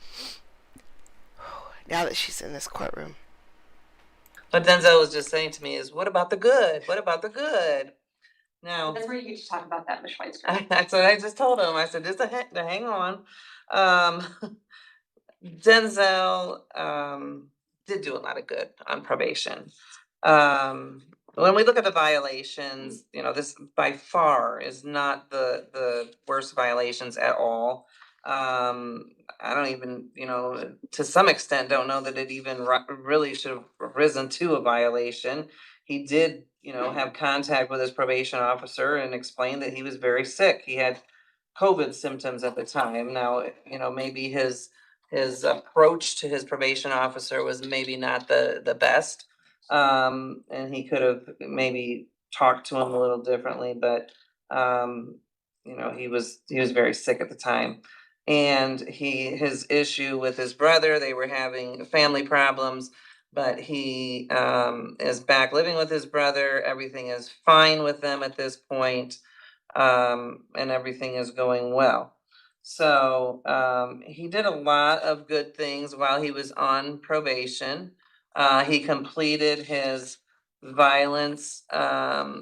she's in this courtroom. what Denzel was just saying to me is, what about the good? What about the good? Now, That's where you get to talk about that, Ms. Schweinsteiger. that's what I just told him. I said, just hang on. Denzel did do a lot of good on probation. When we look at the violations, you know, this by far is not the worst violations at all. I don't even, you know, to some extent, don't know that it even really should have risen to a violation. He did, you know, have contact with his probation officer and explained that he was very sick. He had COVID symptoms at the time. Now, you know, maybe his approach to his probation officer was maybe not the best. And he could have maybe talked to him a little differently, but, he was very sick at the time. And his issue with his brother, they were having family problems, but he, is back living with his brother. Everything is fine with them at this point, and everything is going well. So, he did a lot of good things while he was on probation. He completed his violence,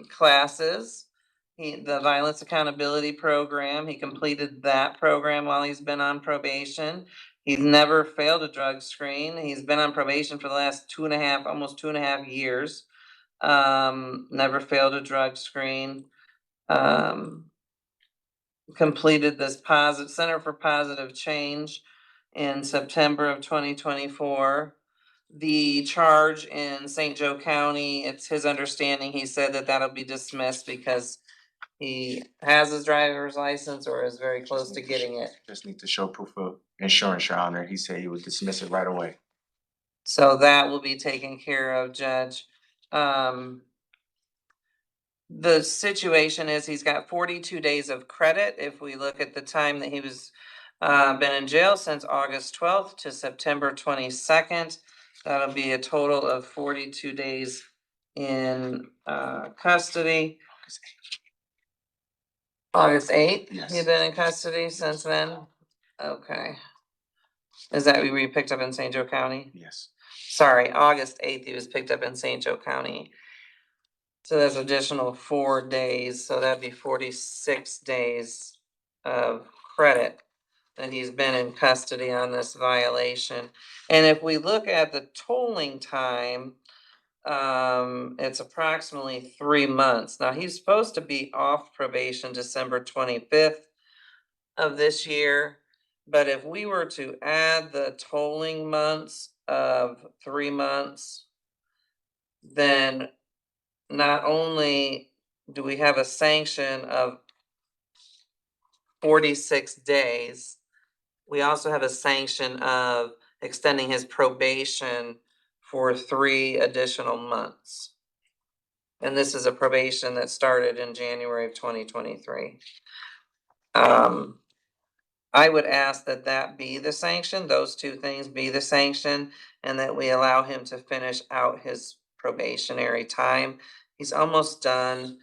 classes. The violence accountability program, he completed that program while he's been on probation. He's never failed a drug screen. He's been on probation for the last almost 2.5 years. Never failed a drug screen. Completed this Center for Positive Change in September of 2024. The charge in St. Joe County, it's his understanding, he said that that'll be dismissed because he has his driver's license or is very close to getting it. Just need to show proof of insurance, Your Honor. He said he would dismiss it right away. So that will be taken care of, Judge. The situation is he's got 42 days of credit. If we look at the time that he was been in jail since August 12th to September 22nd, that'll be a total of 42 days in custody. August 8th, Yes. you've been in custody since then? Okay. Is that where you picked up in St. Joe County? Yes. Sorry, August 8th, he was picked up in St. Joe County. So that's additional 4 days, so that'd be 46 days of credit that he's been in custody on this violation. And if we look at the tolling time, it's approximately 3 months. Now, he's supposed to be off probation December 25th of this year. But if we were to add the tolling months of 3 months, then not only do we have a sanction of 46 days, we also have a sanction of extending his probation for 3 additional months. And this is a probation that started in January of 2023. I would ask that that be the sanction, those 2 things be the sanction, and that we allow him to finish out his probationary time. He's almost done.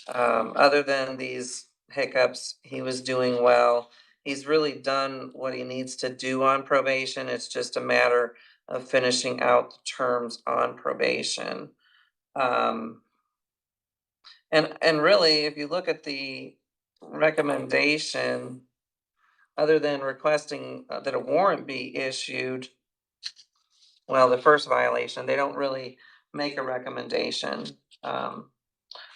Other than these hiccups, he was doing well. He's really done what he needs to do on probation. It's just a matter of finishing out the terms on probation. And really, if you look at the recommendation, other than requesting that a warrant be issued, well, the first violation, they don't really make a recommendation. On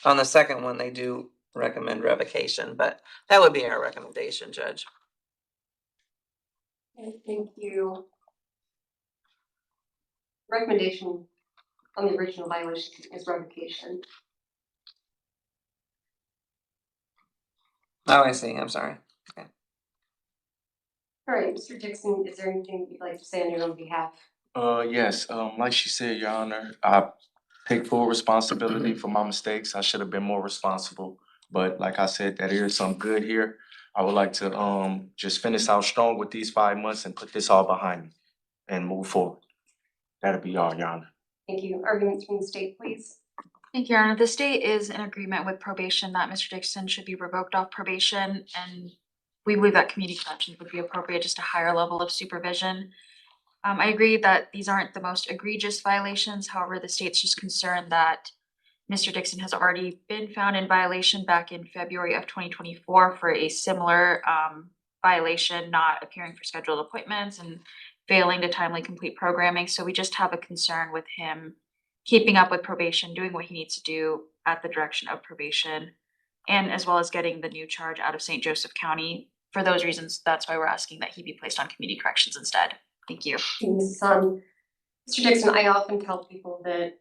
the second one, they do recommend revocation, but that would be our recommendation, Judge. Okay, thank you. Recommendation on the original violation is revocation. Oh, I see, I'm sorry. All right, Mr. Dixon, is there anything you'd like to say on your own behalf? Yes, like she said, Your Honor, I take full responsibility for my mistakes. I should have been more responsible. But like I said, there is some good here. I would like to just finish out strong with these 5 months and put this all behind me and move forward. That'll be all, Your Honor. Thank you. Arguments from the state, please. Thank you, Your Honor. The state is in agreement with probation that Mr. Dixon should be revoked off probation, and we believe that community corrections would be appropriate, just a higher level of supervision. I agree that these aren't the most egregious violations. However, the state's just concerned that Mr. Dixon has already been found in violation back in February of 2024 for a similar violation, not appearing for scheduled appointments and failing to timely complete programming. So we just have a concern with him keeping up with probation, doing what he needs to do at the direction of probation, and as well as getting the new charge out of St. Joseph County. For those reasons, that's why we're asking that he be placed on community corrections instead. Thank you. Mrs. Sun. Mr. Dixon, I often tell people that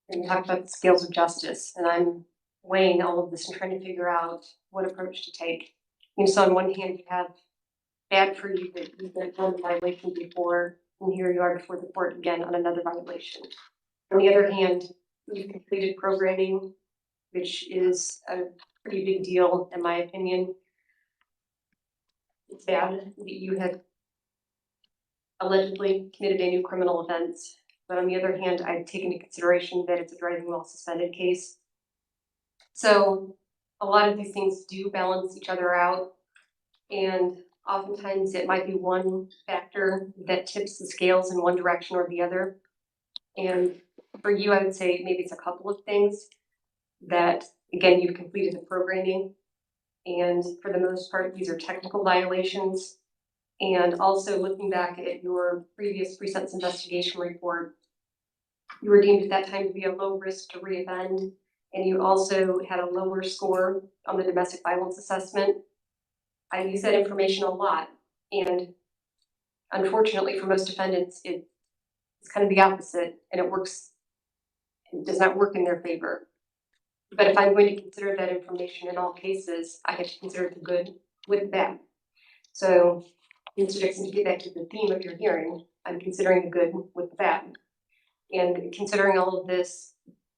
when you talk about the scales of justice, and I'm weighing all of this and trying to figure out what approach to take. So on one hand, you have bad for you that you've been found in violation before, and here you are before the court again on another violation. On the other hand, you've completed programming, which is a pretty big deal, in my opinion. It's bad that you have allegedly committed a new criminal offense, but on the other hand, I've taken into consideration that it's a driving while suspended case. So a lot of these things do balance each other out, and oftentimes it might be one factor that tips the scales in one direction or the other. And for you, I would say maybe it's a couple of things that, again, you've completed the programming. And for the most part, these are technical violations. And also looking back at your previous pre-sentence investigation report, you were deemed at that time to be a low risk to reoffend. And you also had a lower score on the domestic violence assessment. I use that information a lot. And unfortunately for most defendants, it's kind of the opposite, and it does not work in their favor. But if I'm going to consider that information in all cases, I have to consider the good with the bad. So, Mr. Dixon, to get back to the theme of your hearing, I'm considering the good with the bad. And considering all of this,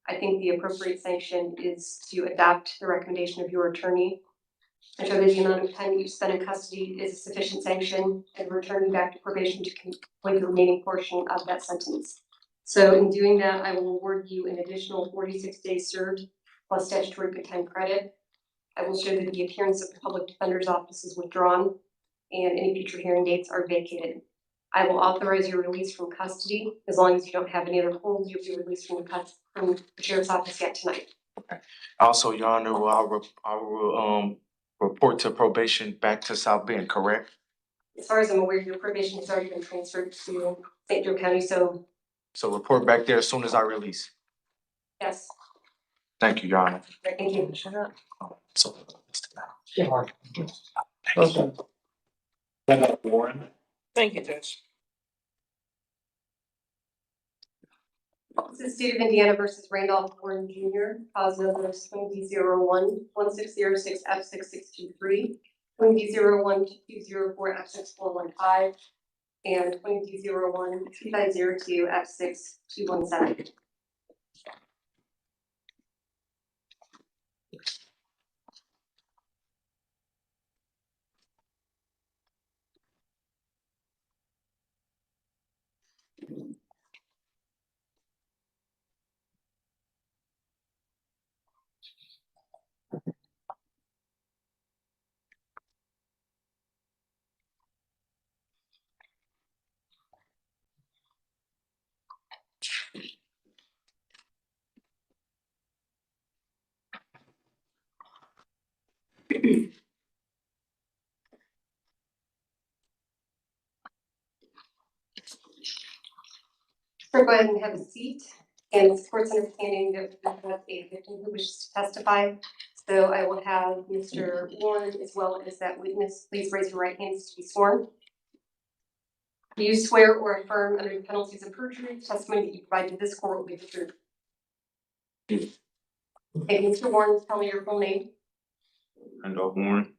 I think the appropriate sanction is to adopt the recommendation of your attorney and show that the amount of time that you spend in custody is a sufficient sanction and return you back to probation to complete the remaining portion of that sentence. So in doing that, I will award you an additional 46 days served plus statutory good time credit. I will show that the appearance of the public defender's office is withdrawn and any future hearing dates are vacated. I will authorize your release from custody as long as you don't have any other holds. You'll be released from the sheriff's office yet tonight. Also, Your Honor, I will report to probation back to South Bend, correct? As far as I'm aware, your probation has already been transferred to St. Joe County, so So report back there as soon as I release. yes, Thank you, Your Honor. thank you. So, Warren. Thank you, Judge. This is State of Indiana versus Randolph Warren Jr., cause numbers 20-01-1606 F6623, 20-01-2204 F6415, and 20-01-2502 F6217. So go ahead and have a seat, and it's court's understanding that we have a victim who wishes to testify. So I will have Mr. Warren as well as that witness, please raise your right hands to be sworn. Do you swear or affirm under the penalties of perjury, the testimony that you provide to this court will be the truth? Okay, Mr. Warren, tell me your full name. Randolph Warren.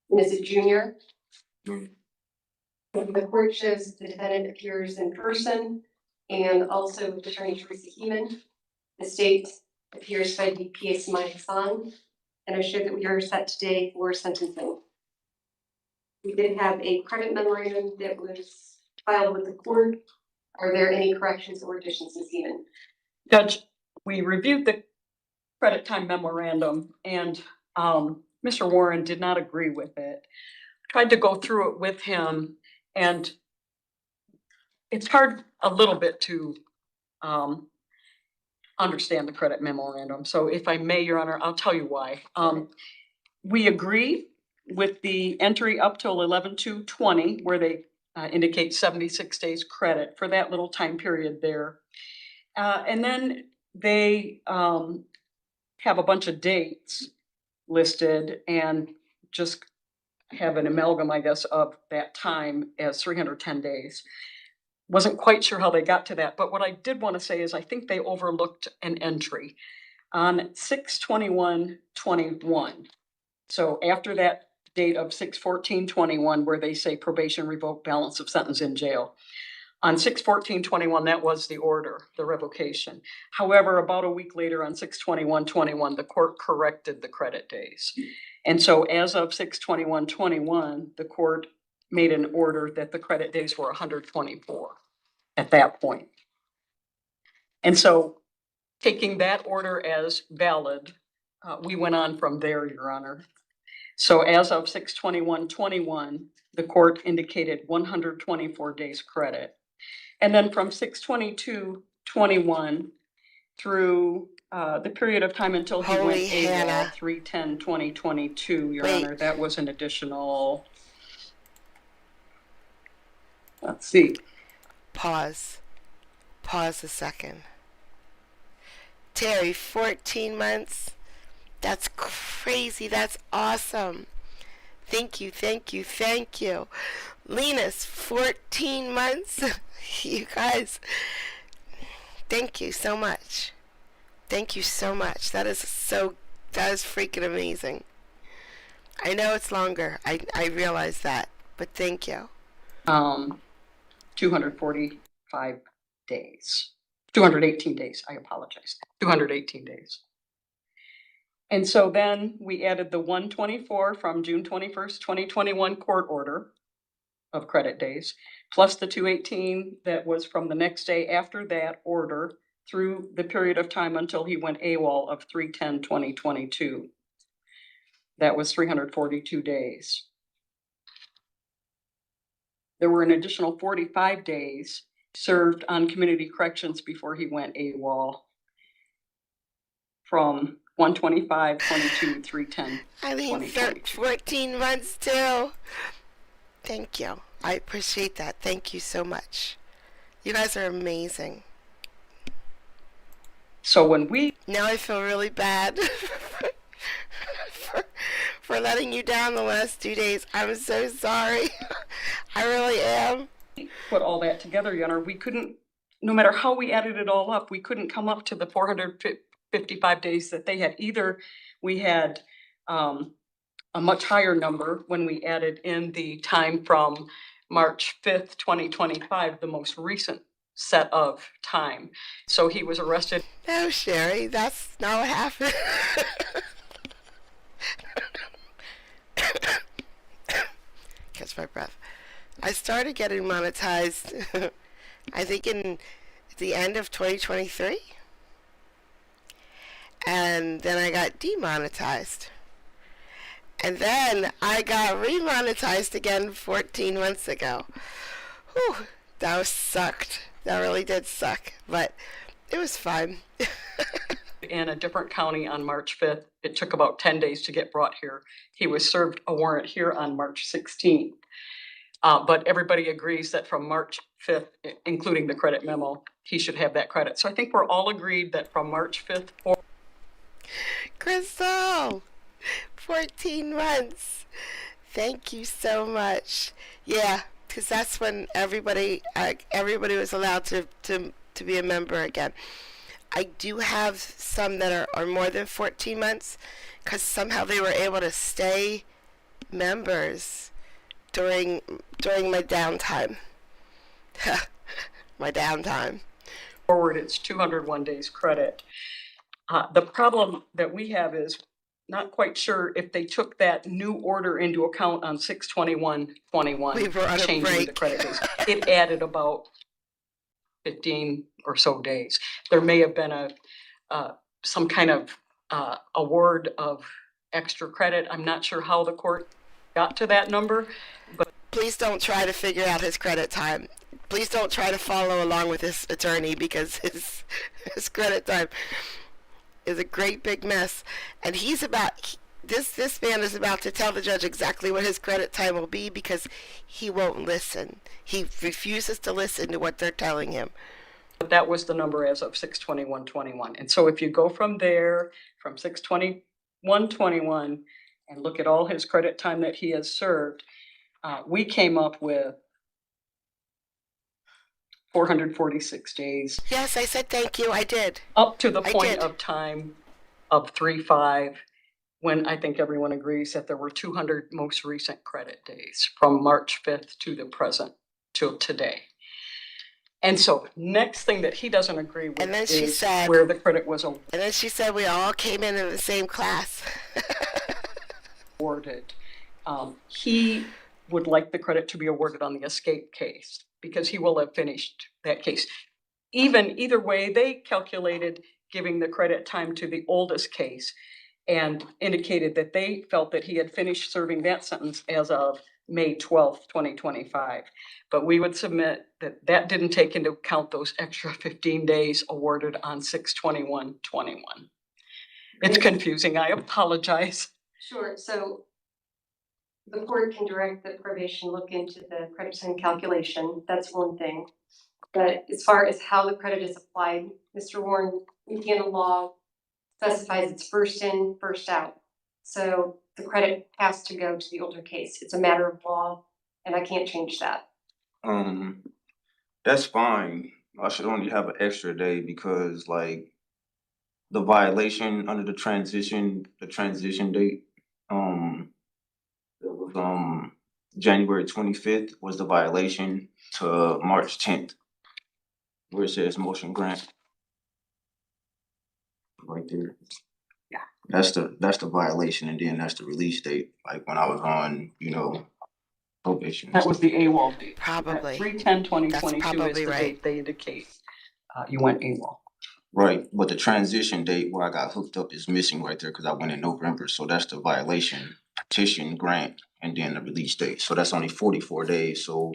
And is it Junior? The court shows the defendant appears in person and also with Attorney Teresa Heeman. The state appears by DPA Samaya Hassan, and I showed that we are set today for sentencing. We did have a credit memorandum that was filed with the court. Are there any corrections or additions, Ms. Heeman? Judge, we reviewed the credit time memorandum and Mr. Warren did not agree with it. Tried to go through it with him and it's hard a little bit to understand the credit memorandum. So if I may, Your Honor, I'll tell you why. We agree with the entry up till 11/2/20 where they indicate 76 days credit for that little time period there. And then they have a bunch of dates listed and just have an amalgam, I guess, of that time as 310 days. Wasn't quite sure how they got to that, but what I did want to say is I think they overlooked an entry on 6/21/21. So after that date of 6/14/21, where they say probation revoked, balance of sentence in jail. On 6/14/21, that was the order, the revocation. However, about a week later, on 6/21/21, the court corrected the credit days. And so as of 6/21/21, the court made an order that the credit days were 124 at that point. And so taking that order as valid, we went on from there, Your Honor. So as of 6/21/21, the court indicated 124 days credit. And then from 6/22/21 through the period of time until he went Holy AWOL, Hannah. 3/10/2022, Your Wait. Honor, that was an additional. Let's see. Pause a second. Terry, 14 months? That's crazy. That's awesome. Thank you. Linus, 14 months? You guys, thank you so much. That is freaking amazing. I know it's longer. I realize that, but thank you. 245 days. 218 days, I apologize. 218 days. And so then we added the 124 from June 21st, 2021 court order of credit days, plus the 218 that was from the next day after that order through the period of time until he went AWOL of 3/10/2022. That was 342 days. There were an additional 45 days served on community corrections before he went AWOL from 1/25/22, 3/10. Eileen, 14 months too. Thank you. I appreciate that. Thank you so much. You guys are amazing. So when we Now I feel really bad for letting you down the last 2 days. I'm so sorry. I really am. put all that together, Your Honor, we couldn't, no matter how we added it all up, we couldn't come up to the 455 days that they had. Either we had a much higher number when we added in the time from March 5th, 2025, the most recent set of time. So he was arrested. No, Sherry, that's not what happened. Catch my breath. I started getting monetized, I think at the end of 2023. And then I got demonetized. And then I got remonetized again 14 months ago. Whew, that sucked. That really did suck. But it was fun. In a different county on March 5th. It took about 10 days to get brought here. He was served a warrant here on March 16th. But everybody agrees that from March 5th, including the credit memo, he should have that credit. So I think we're all agreed that from March 5th forward. Crystal, 14 months. Thank you so much. Yeah, because that's when everybody was allowed to be a member again. I do have some that are more than 14 months because somehow they were able to stay members during my downtime. My downtime. Forward, it's 201 days credit. The problem that we have is not quite sure if they took that new order into account on 6/21/21. We were on a changing break. the credit days. It added about 15 or so days. There may have been some kind of award of extra credit. I'm not sure how the court got to that number, but Please don't try to figure out his credit time. Please don't try to follow along with his attorney because his credit time is a great big mess. And this man is about to tell the judge exactly what his credit time will be because he won't listen. He refuses to listen to what they're telling him. that was the number as of 6/21/21. And so if you go from there, from 6/21/21, and look at all his credit time that he has served, we came up with 446 days. Yes, I said thank you. I did. Up to the I point did. of time of 3/5, when I think everyone agrees that there were 200 most recent credit days from March 5th to the present, till today. And so next thing that he doesn't agree with And then she is said- where the credit was And then she said we all came in the same class. awarded. He would like the credit to be awarded on the escape case because he will have finished that case. Either way, they calculated giving the credit time to the oldest case and indicated that they felt that he had finished serving that sentence as of May 12th, 2025. But we would submit that that didn't take into account those extra 15 days awarded on 6/21/21. It's confusing. I apologize. Sure, so the court can direct the probation look into the credit time calculation, that's one thing. But as far as how the credit is applied, Mr. Warren, Indiana law specifies it's first in, first out. So the credit has to go to the older case. It's a matter of law, and I can't change that. That's fine. I should only have an extra day because like the violation under the transition date, it was January 25th was the violation to March 10th. Where it says motion grant. Right there. Yeah. That's the violation, and then that's the release date, like when I was on, probation. That was the AWOL date. Probably. 3/10/2022 is probably the right. date they indicate. You went AWOL. Right, but the transition date where I got hooked up is missing right there because I went in November, so that's the violation, petition, grant, and then the release date. So that's only 44 days. So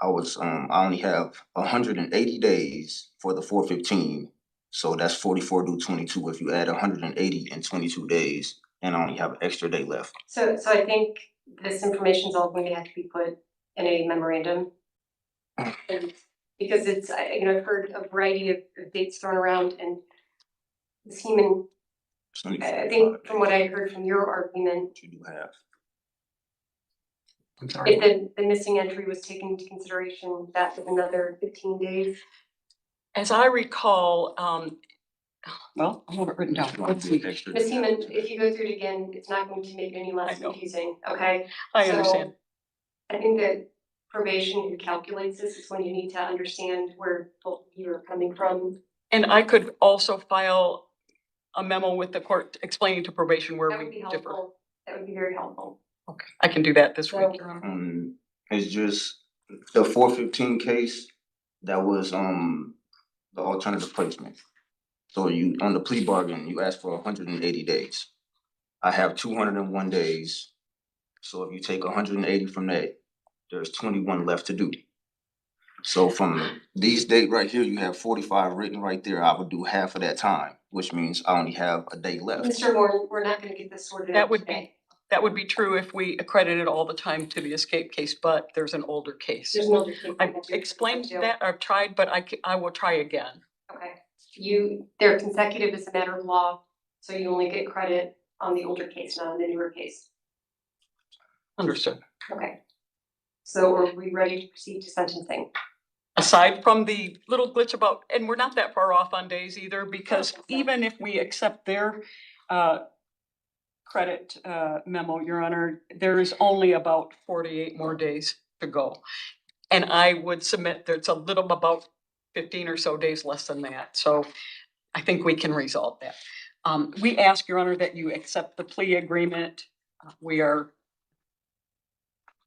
I only have 180 days for the 415. So that's 44 due 22. If you add 180 in 22 days, and I only have an extra day left. So I think this information is all going to have to be put in a memorandum. And because it's, I've heard a variety of dates thrown around, and this human, It's only I 45 think from what I days heard from your argument, you do have. I'm sorry. if the missing entry was taken into consideration, that was another 15 days. As I recall, well, I have it written down. Let's see. Extra Ms. day. Heeman, if you go through it again, it's not going to make it any less I know. confusing, okay? I So, understand. I think that probation who calculates this is when you need to understand where both of you are coming from. And I could also file a memo with the court explaining to probation where That would be we differ. helpful. That would be very helpful. Okay, I can do that this So- week, Your Honor. It's just the 415 case that was the alternative placement. So you on the plea bargain, you asked for 180 days. I have 201 days. So if you take 180 from that, there's 21 left to do. So from these date right here, you have 45 written right there. I would do half of that time, which means I only have a day left. Mr. Warren, we're not gonna get this sorted That out would today. That would be true if we accredited all the time to the escape case, but there's an older case. There's no. case I that explained you- that, I've tried, but I will try again. Okay, they're consecutive as a matter of law, so you only get credit on the older case, not on the newer case. Understood. Okay. So are we ready to proceed to sentencing? Aside from the little glitch about, and we're not that far off on days either, because even if we accept their credit memo, Your Honor, there is only about 48 more days to go. And I would submit there's a little about 15 or so days less than that. So I think we can resolve that. We ask, Your Honor, that you accept the plea agreement. We are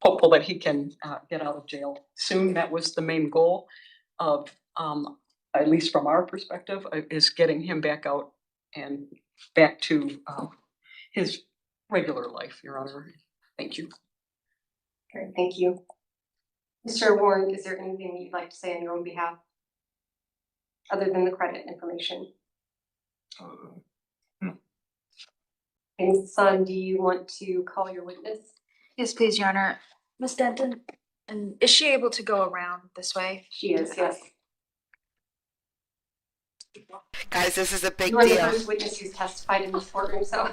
hopeful that he can get out of jail soon. That was the main goal of, at least from our perspective, is getting him back out and back to his regular life, Your Honor. Thank you. Okay, thank you. Mr. Warren, is there anything you'd like to say on your own behalf? Other than the credit information? And Ms. Sun, do you want to call your witness? Yes, please, Your Honor. Ms. Denton, and is she able to go around this way? She is, yes. Guys, this is a big You are the deal. first witness who's testified in this courtroom, so.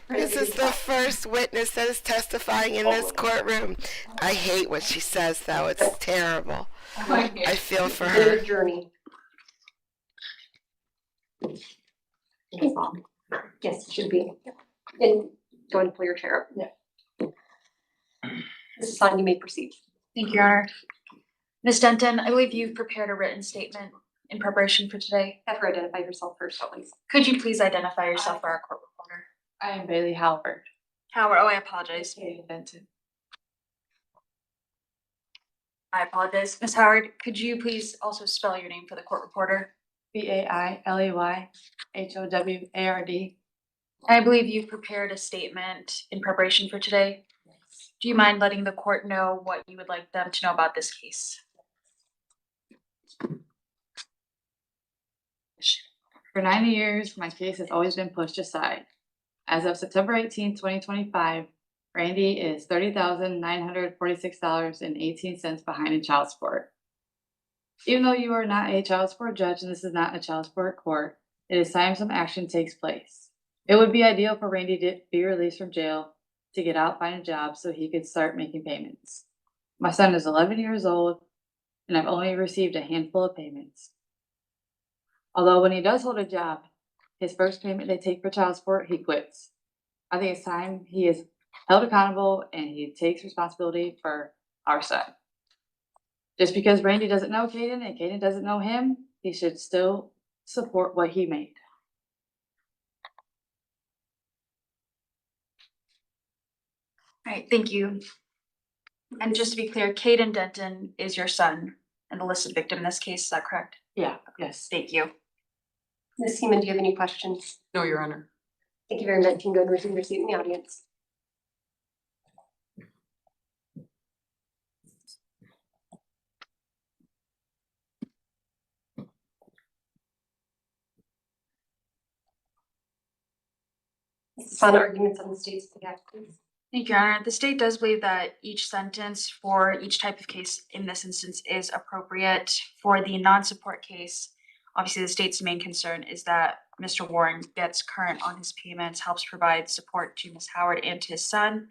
This is the first witness that is testifying in this courtroom. I hate what she says, though. It's terrible. I feel for Their her. journey. Yes, it should be. And go ahead and pull your chair up. Yeah. Mrs. Sun, you may proceed. Thank you, Your Honor. Ms. Denton, I believe you've prepared a written statement in preparation for today. Have her identify herself first, please. Could you please identify yourself for our court reporter? I am Bailey Howard. Howard, oh, I apologize. Benton. I apologize. Ms. Howard, could you please also spell your name for the court reporter? BAILEYHOWARD. I believe you've prepared a statement in preparation for today. Do you mind letting the court know what you would like them to know about this case? For 90 years, my case has always been pushed aside. As of September 18, 2025, Randy is $30,946.18 behind in child support. Even though you are not a child support judge and this is not a child support court, it is time some action takes place. It would be ideal for Randy to be released from jail to get out, find a job so he could start making payments. My son is 11 years old and I've only received a handful of payments. Although when he does hold a job, his first payment they take for child support, he quits. I think it's time he is held accountable and he takes responsibility for our son. Just because Randy doesn't know Caden and Caden doesn't know him, he should still support what he made. All right, thank you. And just to be clear, Caden Denton is your son and the listed victim in this case, is that correct? Yeah, yes. Thank you. Ms. Seaman, do you have any questions? No, Your Honor. Thank you very much. You can go and resume your seat in the audience. Final arguments on the state's behalf, please. Thank you, Your Honor. The state does believe that each sentence for each type of case in this instance is appropriate. For the non-support case, obviously the state's main concern is that Mr. Warren gets current on his payments, helps provide support to Ms. Howard and to his son.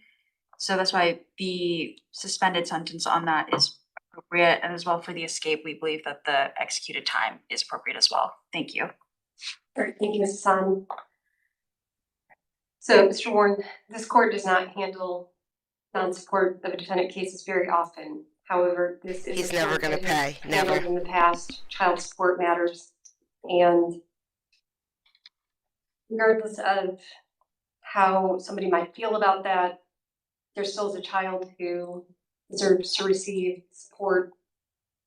So that's why the suspended sentence on that is appropriate. And as well for the escape, we believe that the executed time is appropriate as well. Thank you. All right, thank you, Mrs. Sun. So, Mr. Warren, this court does not handle non-support of a defendant cases very often. However, this is. He's a never court gonna that has pay, never. handled in the past, child support matters. And regardless of how somebody might feel about that, there still is a child who deserves to receive support,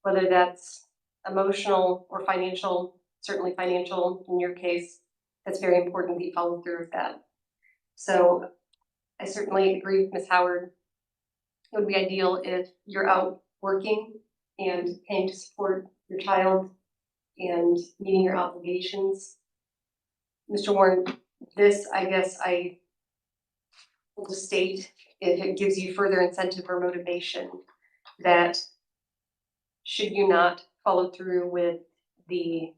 whether that's emotional or financial, certainly financial in your case. That's very important that you follow through with that. So I certainly agree with Ms. Howard. It would be ideal if you're out working and paying to support your child and meeting your obligations. Mr. Warren, this, I guess I will just state, if it gives you further incentive or motivation, that should you not follow through with the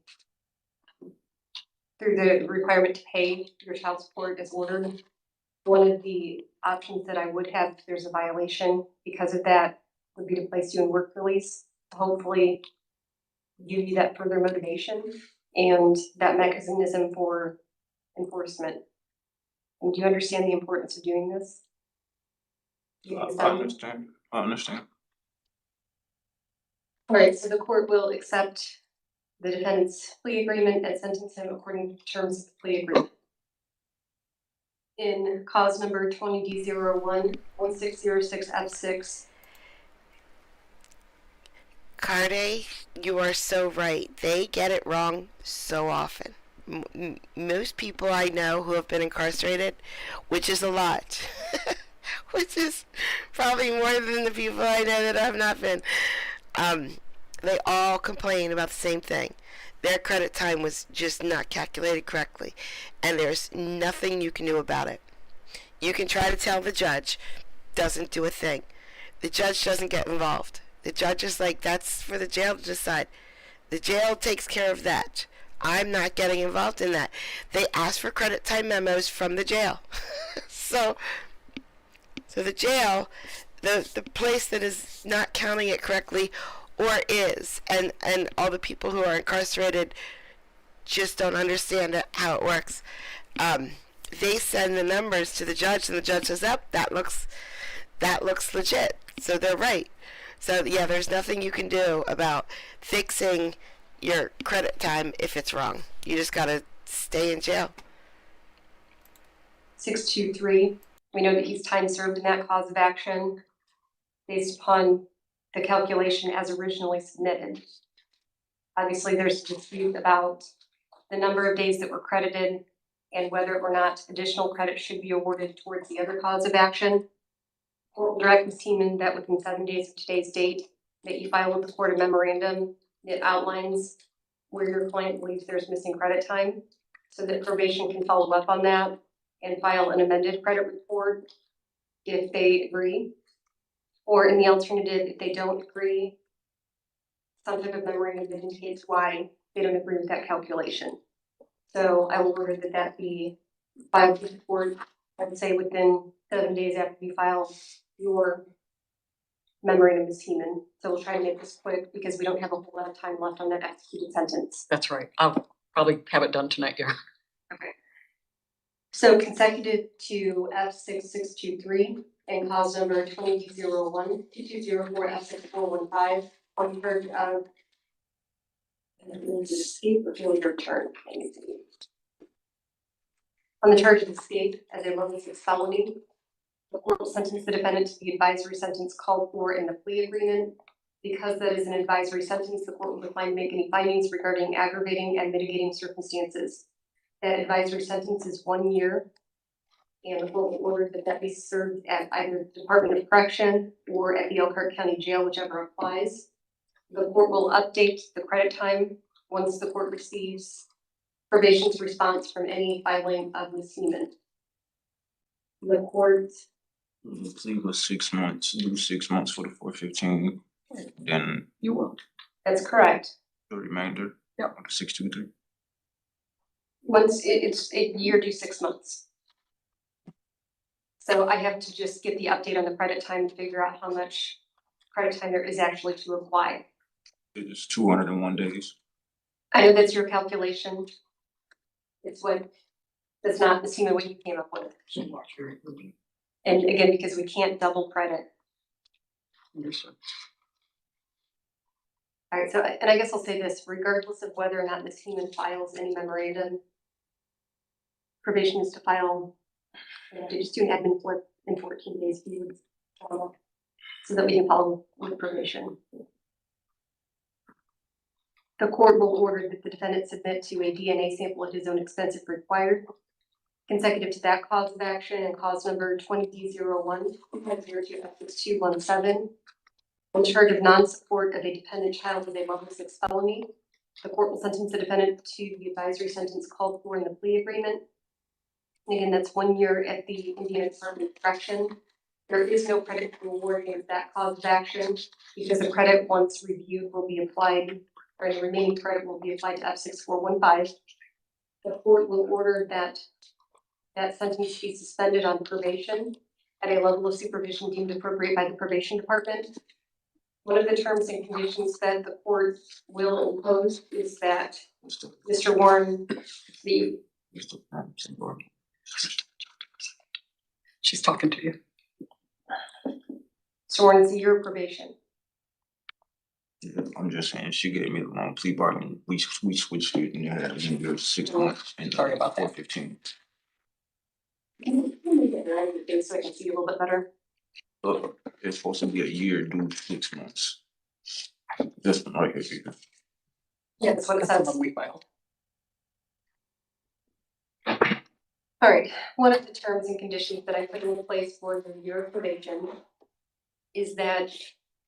requirement to pay your child support as ordered, one of the options that I would have if there's a violation because of that would be to place you in work release, to hopefully give you that further motivation and that mechanism for enforcement. And do you understand the importance of doing this? I understand. I understand. All right, so the court will accept the defendant's plea agreement and sentence him according to terms of the plea agreement. In cause number 20D01-1606F6. Carde, you are so right. They get it wrong so often. Most people I know who have been incarcerated, which is a lot, which is probably more than the people I know that have not been, they all complain about the same thing. Their credit time was just not calculated correctly, and there's nothing you can do about it. You can try to tell the judge, doesn't do a thing. The judge doesn't get involved. The judge is like, that's for the jail to decide. The jail takes care of that. I'm not getting involved in that. They ask for credit time memos from the jail. So the jail, the place that is not counting it correctly, or is, and all the people who are incarcerated just don't understand how it works. They send the numbers to the judge, and the judge says, "Up, that looks legit." So they're right. So yeah, there's nothing you can do about fixing your credit time if it's wrong. You just gotta stay in jail. 623, we know that he's time served in that cause of action based upon the calculation as originally submitted. Obviously, there's dispute about the number of days that were credited and whether or not additional credit should be awarded towards the other cause of action. Court will direct Ms. Heeman that within 7 days of today's date, that you file with the court a memorandum that outlines where your client believes there's missing credit time, so that probation can follow up on that and file an amended credit report if they agree. Or in the alternative, if they don't agree, some type of memorandum that indicates why they don't agree with that calculation. So I will order that that be filed with the court, I would say within 7 days after you file your memorandum, Ms. Heeman. So we'll try to make this quick because we don't have a whole lot of time left on that executed sentence. That's right. I'll probably have it done tonight, yeah. Okay. So consecutive to F6623 and cause number 2201-2204 F6415 on charge of escape or failure to return. On the charge of escape as a level 6 felony, the court will sentence the defendant to the advisory sentence called for in the plea agreement. Because that is an advisory sentence, the court will decline to make any findings regarding aggravating and mitigating circumstances. That advisory sentence is 1 year, and the court will order that that be served at either the Department of Correction or at the Elkhart County Jail, whichever applies. The court will update the credit time once the court receives probation's response from any filing of Ms. Heeman. The court, The plea was 6 months, do 6 months for the 415, then You will. that's correct. the remainder. Yep. 623. Once it's a year to 6 months. So I have to just get the update on the credit time to figure out how much credit time there is actually to apply. It is 201 days. I know that's your calculation. It's that's not the same what you came up with. And again, because we can't double credit. Understood. All right, so, and I guess I'll say this, regardless of whether or not Ms. Heeman files any memorandum, probation is to file, to just do an admin flip in 14 days, so that we can follow with probation. The court will order that the defendant submit to a DNA sample at his own expense if required. Consecutive to that cause of action and cause number 2001-02-6217. On charge of non-support of a dependent child with a level 6 felony, the court will sentence the defendant to the advisory sentence called for in the plea agreement. And again, that's 1 year at the Indiana Department of Correction. There is no credit reward against that cause of action because the credit, once reviewed, will be applied, or the remaining credit will be applied to F6415. The court will order that that sentence be suspended on probation at a level of supervision deemed appropriate by the probation department. One of the terms and conditions that the court will impose is that Mr. Warren, She's talking to you. Mr. Warren, is a year of probation. Yeah, I'm just saying, she gave me the wrong plea bargain. We switched it and then had a 6 months. And Sorry about that. 415. Can you make it 90 days so I can see a little bit better? Look, it's supposed to be a year, do 6 months. Just right here. Yeah, that's what it That's the says. one we filed. All right, one of the terms and conditions that I put in place for the year of probation is that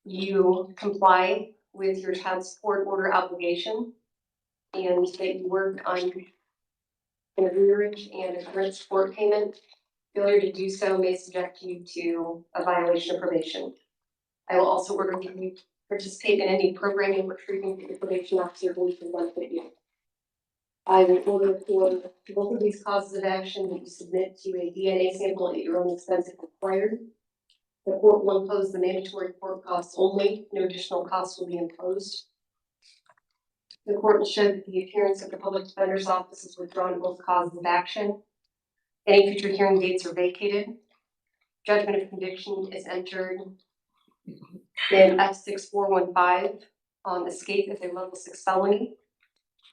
you comply with your child support order obligation and that you work on an arrearage and a current support payment. Failure to do so may subject you to a violation of probation. I will also order that you participate in any programming or treatment that your probation officer believes will benefit you. I will order for both of these causes of action that you submit to a DNA sample at your own expense if required. The court will impose the mandatory court costs only, no additional costs will be imposed. The court will show that the appearance of the public defender's office is withdrawn to both causes of action. Any future hearing dates are vacated. Judgment of conviction is entered Then F6415 on escape is a level 6 felony.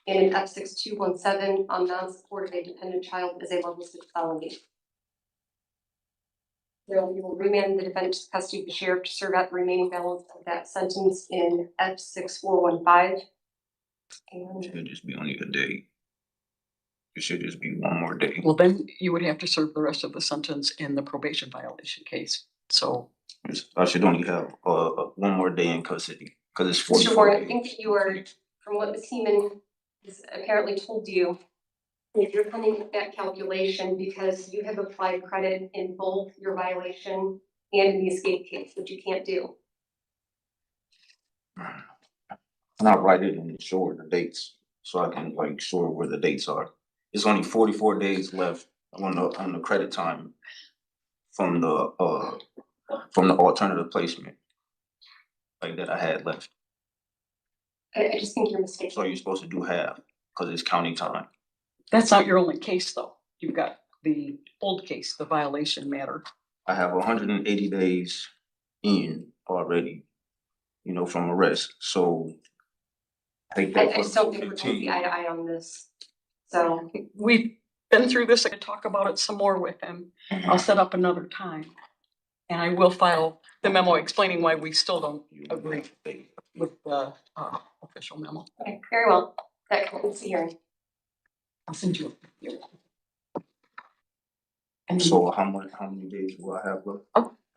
And F6217 on non-support of a dependent child is a level 6 felony. So we will remand the defendant to the custody of the sheriff to serve out the remaining balance of that sentence in F6415. And It should just be only a day. It should just be one more day. Well, then you would have to serve the rest of the sentence in the probation violation case. So I should only have one more day in custody, cause it's Mr. 44 Warren, I days. think that you are, from what Ms. Heeman has apparently told you, if you're coming with that calculation because you have applied credit in both your violation and in the escape case, which you can't do. And I write it and show her the dates, so I can like show her where the dates are. It's only 44 days left on the credit time from the alternative placement. Like that I had left. I just think you're mistaken. So you're supposed to do half, cause it's county time. that's not your only case, though. You've got the old case, the violation matter. I have 180 days in already, you know, from arrest, so. Take that I for just don't think we're going to 15. see eye to eye on this. So We've been through this. I can talk about it some more with him. I'll set up another time. And I will file the memo explaining why we still don't agree with the official memo. okay, very well. That concludes the hearing. I'll send you. And So how many days will I have left?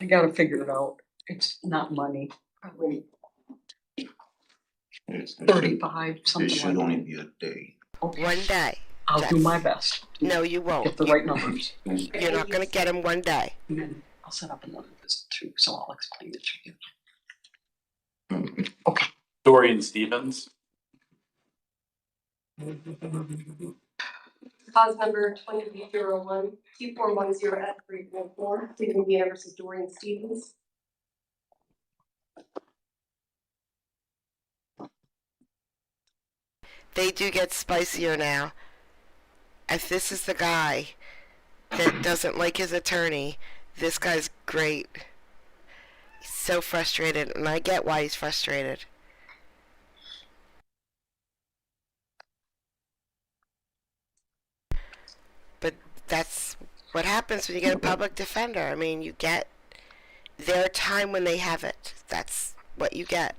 I gotta figure it out. It's not money, probably It should- 35, It something should like only that. be a day. Okay. One day. I'll do my best. to No, you won't. Get the right numbers. You're not gonna get him one day. And then I'll set up another visit too, so I'll explain it to you. Dorian Stevens. Cause number 2001-2410F344, Cleveland Indiana versus Dorian Stevens. They do get spicier now. If this is the guy that doesn't like his attorney, this guy's great. He's so frustrated, and I get why he's frustrated. But that's what happens when you get a public defender. I mean, you get their time when they have it. That's what you get.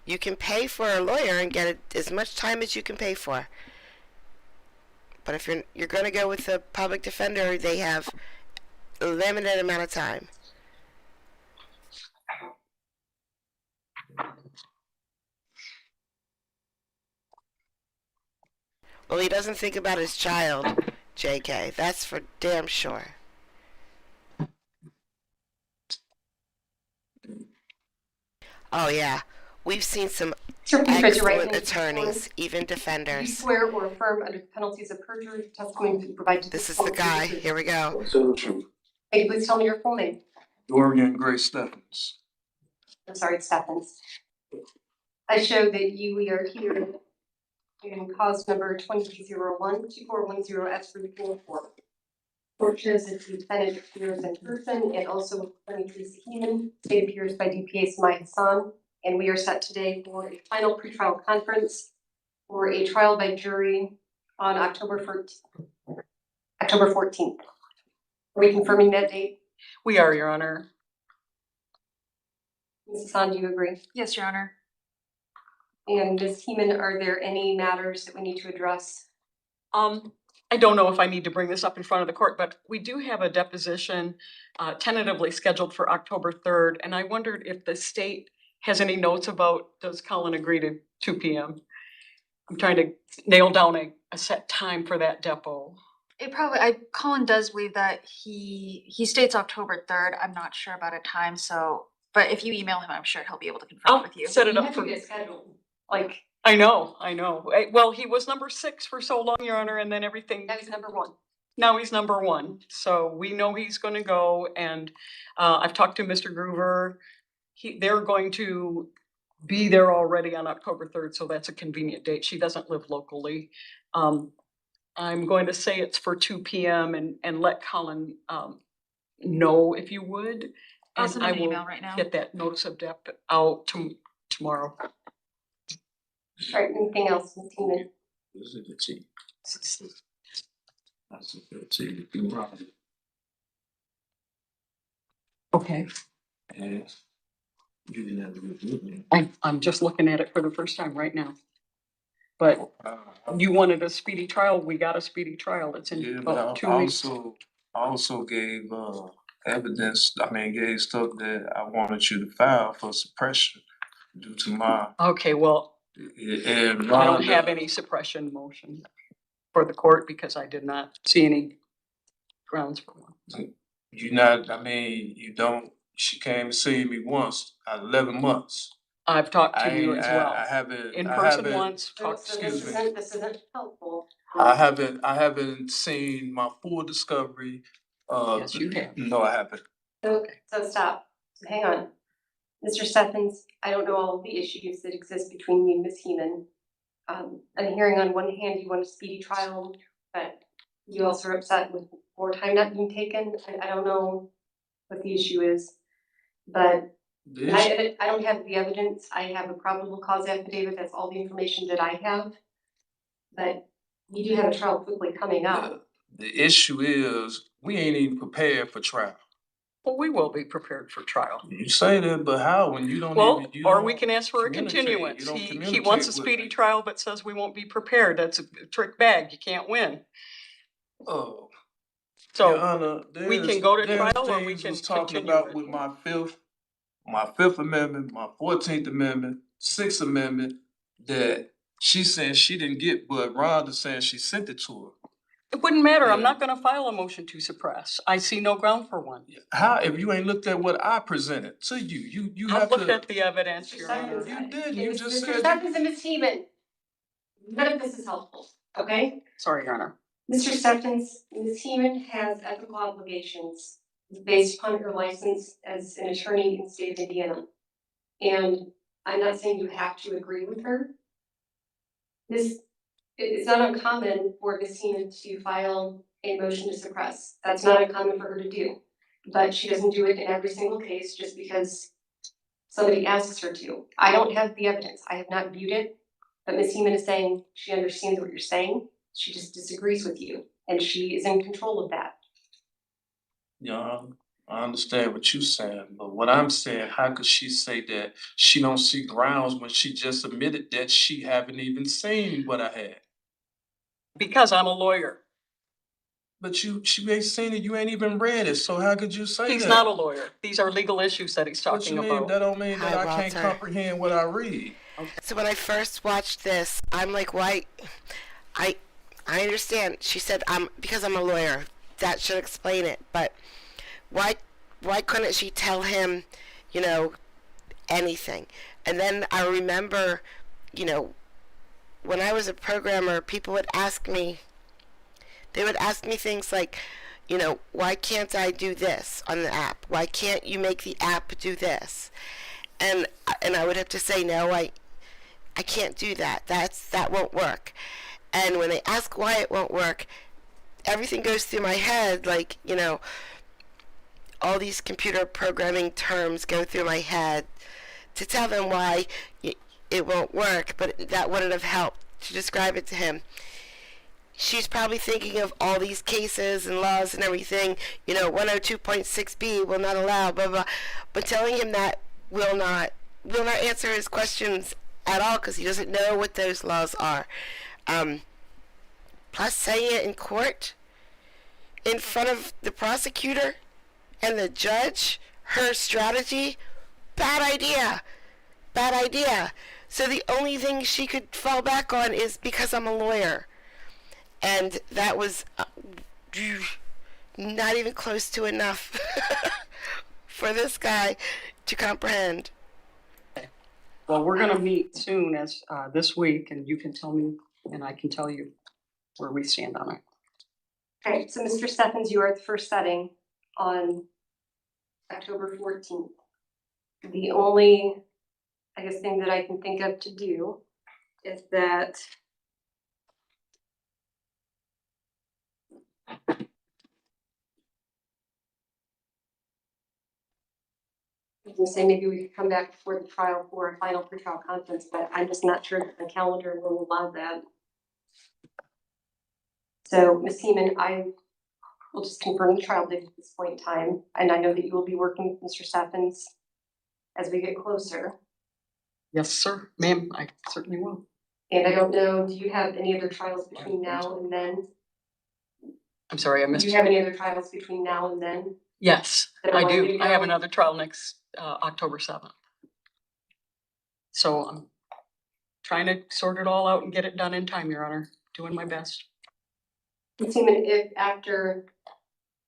You can pay for a lawyer and get as much time as you can pay for. But if you're going to go with a public defender, they have a limited amount of time. Well, he doesn't think about his child, JK. That's for damn sure. Oh yeah, we've seen some Sir, please raise your right excellent hand. attorneys, even Do you defenders. swear or affirm under the penalties of perjury, the testimony you provide to This this is the court guy. will be the truth? Here we go. So true. Hey, please tell me your full name. Dorian Gray Stephens. I'm sorry, Stephens. I show that you are here in cause number 2001-2410F344. Court shows that the defendant appears in person and also with attorney Teresa Heeman. State appears by DPA Samai Hassan. And we are set today for a final pretrial conference for a trial by jury on October 14th. Are we confirming that date? We are, Your Honor. Mrs. Hassan, do you agree? Yes, Your Honor. And Ms. Heeman, are there any matters that we need to address? I don't know if I need to bring this up in front of the court, but we do have a deposition tentatively scheduled for October 3rd. And I wondered if the state has any notes about, does Colin agree to 2 p.m.? I'm trying to nail down a set time for that depo. Colin does believe that he states October 3rd. I'm not sure about a time, so, but if you email him, I'm sure he'll be able to confirm I'll with you. set it You up have to for. get scheduled, like, I know. Well, he was number 6 for so long, Your Honor, and then everything. that is number one. Now he's number 1, so we know he's gonna go, and I've talked to Mr. Groover. They're going to be there already on October 3rd, so that's a convenient date. She doesn't live locally. I'm going to say it's for 2 p.m. and let Colin know if you would. I'll And send I him an will email right now. get that notice of depth out tomorrow. All right, anything else, Ms. Teeman? This is the T. That's the T. You right. Okay. And you didn't have to go through me. I'm just looking at it for the first time right now. But you wanted a speedy trial, we got a speedy trial, it's in Yeah, but about I 2 weeks. also gave evidence, gave stuff that I wanted you to file for suppression due to my Okay, well, and I don't Rhonda- have any suppression motion for the court because I did not see any grounds for one. You not, I mean, you don't, she came to see me once out of 11 months. I've talked I to you ain't, as well. I haven't, In I person haven't, once, talked, So excuse me. this isn't helpful. I haven't seen my full discovery. Yes, you have. No, I haven't. So stop, so hang on. Mr. Stephens, I don't know all of the issues that exist between you and Ms. Heeman. I'm hearing on one hand you want a speedy trial, but you also are upset with more time not being taken. I don't know what the issue is. But I don't have the evidence. I have a probable cause affidavit. That's all the information that I have. But you do have a trial quickly coming up. The issue is, we ain't even prepared for trial. Well, we will be prepared for trial. You say that, but how, when you don't Well, even, you or don't we can ask for a communicate, continuance. you don't He communicate wants a with speedy me. trial, but says we won't be prepared. That's a trick bag. You can't win. Oh. So Your Honor, we can go to there's trial or we things can was talking continue about it. with my Fifth Amendment, my 14th Amendment, Sixth Amendment, that she saying she didn't get, but Rhonda saying she sent it to her. It wouldn't matter. I'm Yeah. not gonna file a motion to suppress. I see no ground for one. How, if you ain't looked at what I presented to you, you I've have looked to. at the evidence, Mr. Your Honor. Stephens, You did, you just Mr. said. Stephens and Ms. Heeman, none of this is helpful, okay? Sorry, Your Honor. Mr. Stephens, Ms. Heeman has ethical obligations based upon her license as an attorney in the state of Indiana. And I'm not saying you have to agree with her. It's not uncommon for Ms. Heeman to file a motion to suppress. That's not uncommon for her to do. But she doesn't do it in every single case just because somebody asks her to. I don't have the evidence. I have not viewed it. But Ms. Heeman is saying she understands what you're saying. She just disagrees with you. And she is in control of that. Yeah, I understand what you're saying, but what I'm saying, how could she say that she don't see grounds when she just admitted that she haven't even seen what I had? Because I'm a lawyer. But she ain't seen it, you ain't even read it, so how could you say that? He's not a lawyer. These are legal issues that he's What you talking mean? about. That don't mean that Hi, I can't Walter. comprehend what I read. So when I first watched this, I'm like, why? I understand. She said, because I'm a lawyer. That should explain it. But why couldn't she tell him, anything? And then I remember, when I was a programmer, people would ask me. They would ask me things like, why can't I do this on the app? Why can't you make the app do this? And I would have to say, no, I can't do that. That won't work. And when they ask why it won't work, everything goes through my head, like, all these computer programming terms go through my head to tell them why it won't work, but that wouldn't have helped to describe it to him. She's probably thinking of all these cases and laws and everything, 102.6b will not allow, blah, blah. But telling him that will not answer his questions at all because he doesn't know what those laws are. Plus saying it in court, in front of the prosecutor and the judge, her strategy, bad idea. So the only thing she could fall back on is because I'm a lawyer. And that was not even close to enough for this guy to comprehend. Well, we're gonna meet soon as this week, and you can tell me, and I can tell you where we stand on it. Okay, so Mr. Stephens, you are at the first setting on October 14th. The only, thing that I can think of to do is that I was gonna say maybe we could come back before the trial for a final pretrial conference, but I'm just not sure that the calendar will allow that. So, Ms. Seaman, I will just confirm the trial date at this point in time, and I know that you will be working with Mr. Stephens as we get closer. Yes, sir, ma'am, I certainly will. And I don't know, do you have any other trials between now and then? I'm sorry, I Do missed you you. have any other trials between now and then? Yes, that are I likely do. to I have go? another trial next, October 7th. So I'm trying to sort it all out and get it done in time, Your Honor, doing my best. Ms. Seaman, if after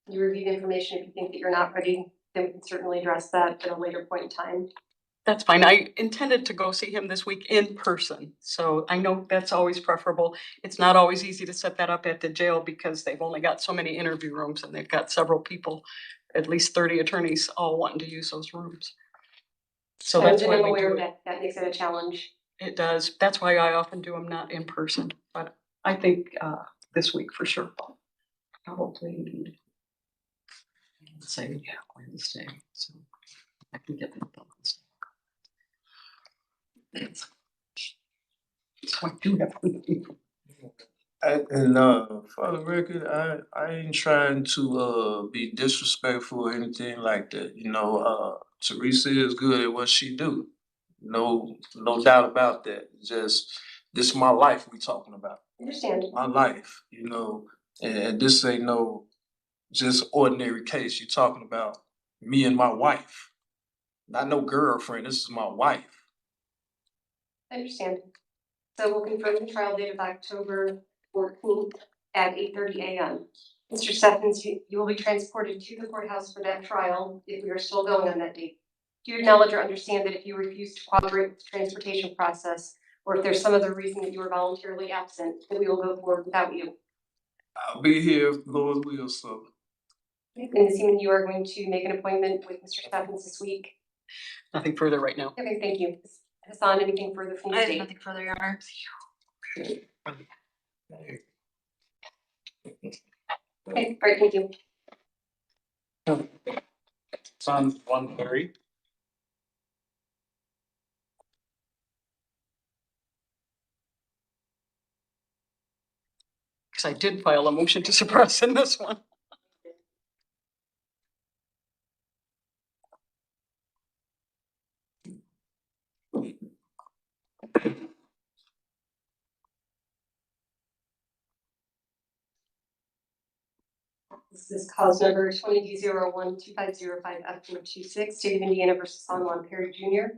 you review the information, if you think that you're not ready, then we can certainly address that at a later point in time. That's fine. I intended to go see him this week in person, so I know that's always preferable. It's not always easy to set that up at the jail because they've only got so many interview rooms and they've got several people, at least 30 attorneys, all wanting to use those rooms. So that's why I'm we aware do of it. that, that makes it a challenge. It does. That's why I often do them not in person, but I think this week for sure. Probably, let's say, yeah, Wednesday, so I can get them done. So I do have. For the record, I ain't trying to be disrespectful or anything like that. You know, Teresa is good at what she do. No doubt about that. Just this is my life we talking about. Understand? My life, and this ain't no just ordinary case. You're talking about me and my wife. Not no girlfriend. This is my wife. I understand. So we'll confirm the trial date of October 14th at 8:30 a.m. Mr. Stephens, you will be transported to the courthouse for that trial if we are still going on that date. Do you acknowledge or understand that if you refuse to cooperate with the transportation process, or if there's some other reason that you are voluntarily absent, that we will go forward without you? I'll be here if Lord wills, so. And Ms. Seaman, you are going to make an appointment with Mr. Stephens this week. Nothing further right now. Okay, thank you. Hassan, anything further from I the have state? nothing further, Your Honor. Okay, all right, thank you. Son 130. Because I did file a motion to suppress in this one. This is cause number 20-01-2505F426, State of Indiana versus San Juan Perry Jr.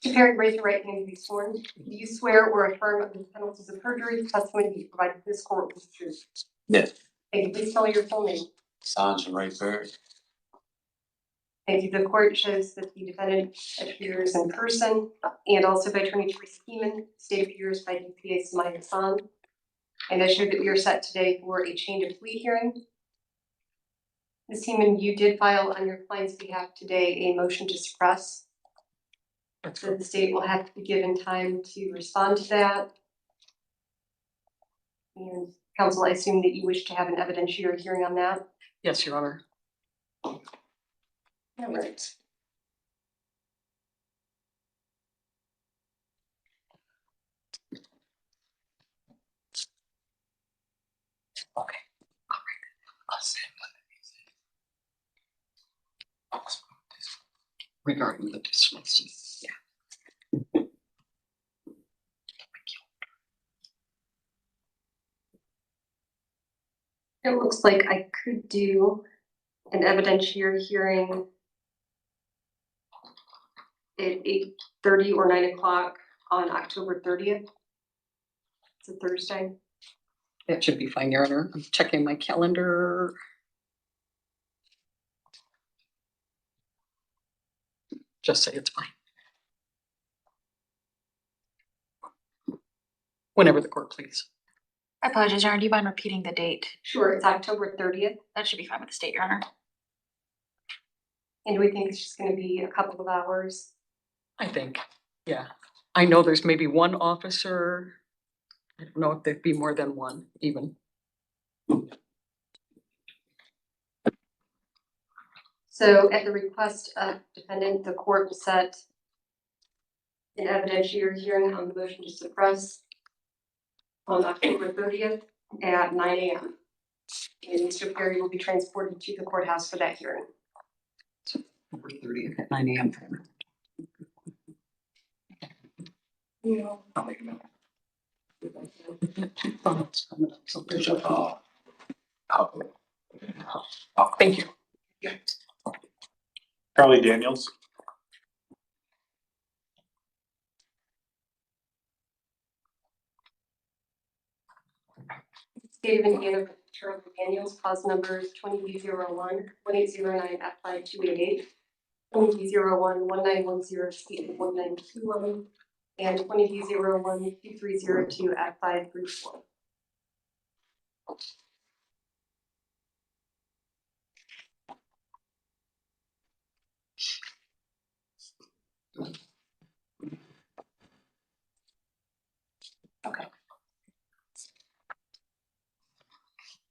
Mr. Perry, raise your right hand to be sworn. Do you swear or affirm under the penalties of perjury, the testimony that you provide to this court is the truth? Yes. Thank you. Please tell me your full name. Sanj Ray Perry. Thank you. The court shows that the defendant appears in person and also by Attorney Teresa Keeman. State appears by DPA Samaya Hassan. And I show that we are set today for a change of plea hearing. Ms. Keeman, you did file on your client's behalf today a motion to suppress. So the state will have to be given time to respond to that. And counsel, I assume that you wish to have an evidentiary hearing on that. Yes, Your Honor. All right. Okay. Regarding the dismissal. Yeah. It looks like I could do an evidentiary hearing at 8:30 or 9 o'clock on October 30th. It's a Thursday. That should be fine, Your Honor. I'm checking my calendar. Just say it's fine. Whenever the court please. I apologize, Your Honor, do you mind repeating the date? Sure, it's October 30th. That should be fine with the state, Your Honor. And do we think it's just gonna be a couple of hours? I think, yeah. I know there's maybe one officer. I don't know if there'd be more than one even. So at the request of defendant, the court will set an evidentiary hearing on the motion to suppress on October 30th at 9 a.m. And Mr. Perry will be transported to the courthouse for that hearing. October 30th at 9 a.m. I'll make a note. So there's a- Thank you. Charlie Daniels. State of Indiana, Charlie Daniels, clause numbers 20B01, 1809, F5288, 20B01, 1910, C1921, and 20B01, 2302, F534. Okay.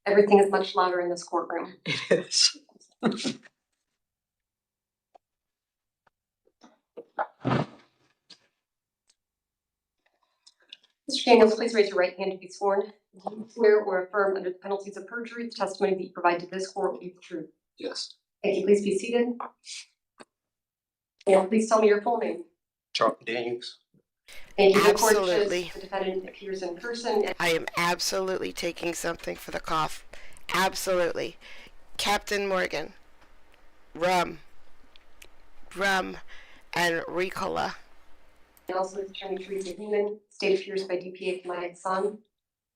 Everything is much louder in this courtroom. It is. Mr. Daniels, please raise your right hand to be sworn. Do you swear or affirm under the penalties of perjury, the testimony that you provide to this court will be the truth? Yes. Thank you. Please be seated. And please tell me your full name. Charlie Daniels. Thank you. The court shows Absolutely. the defendant appears in person. I am absolutely taking something for the cough. Absolutely. Captain Morgan. Rum, and Ricola. And also Attorney Teresa Heeman, state appears by DPA Mike Son.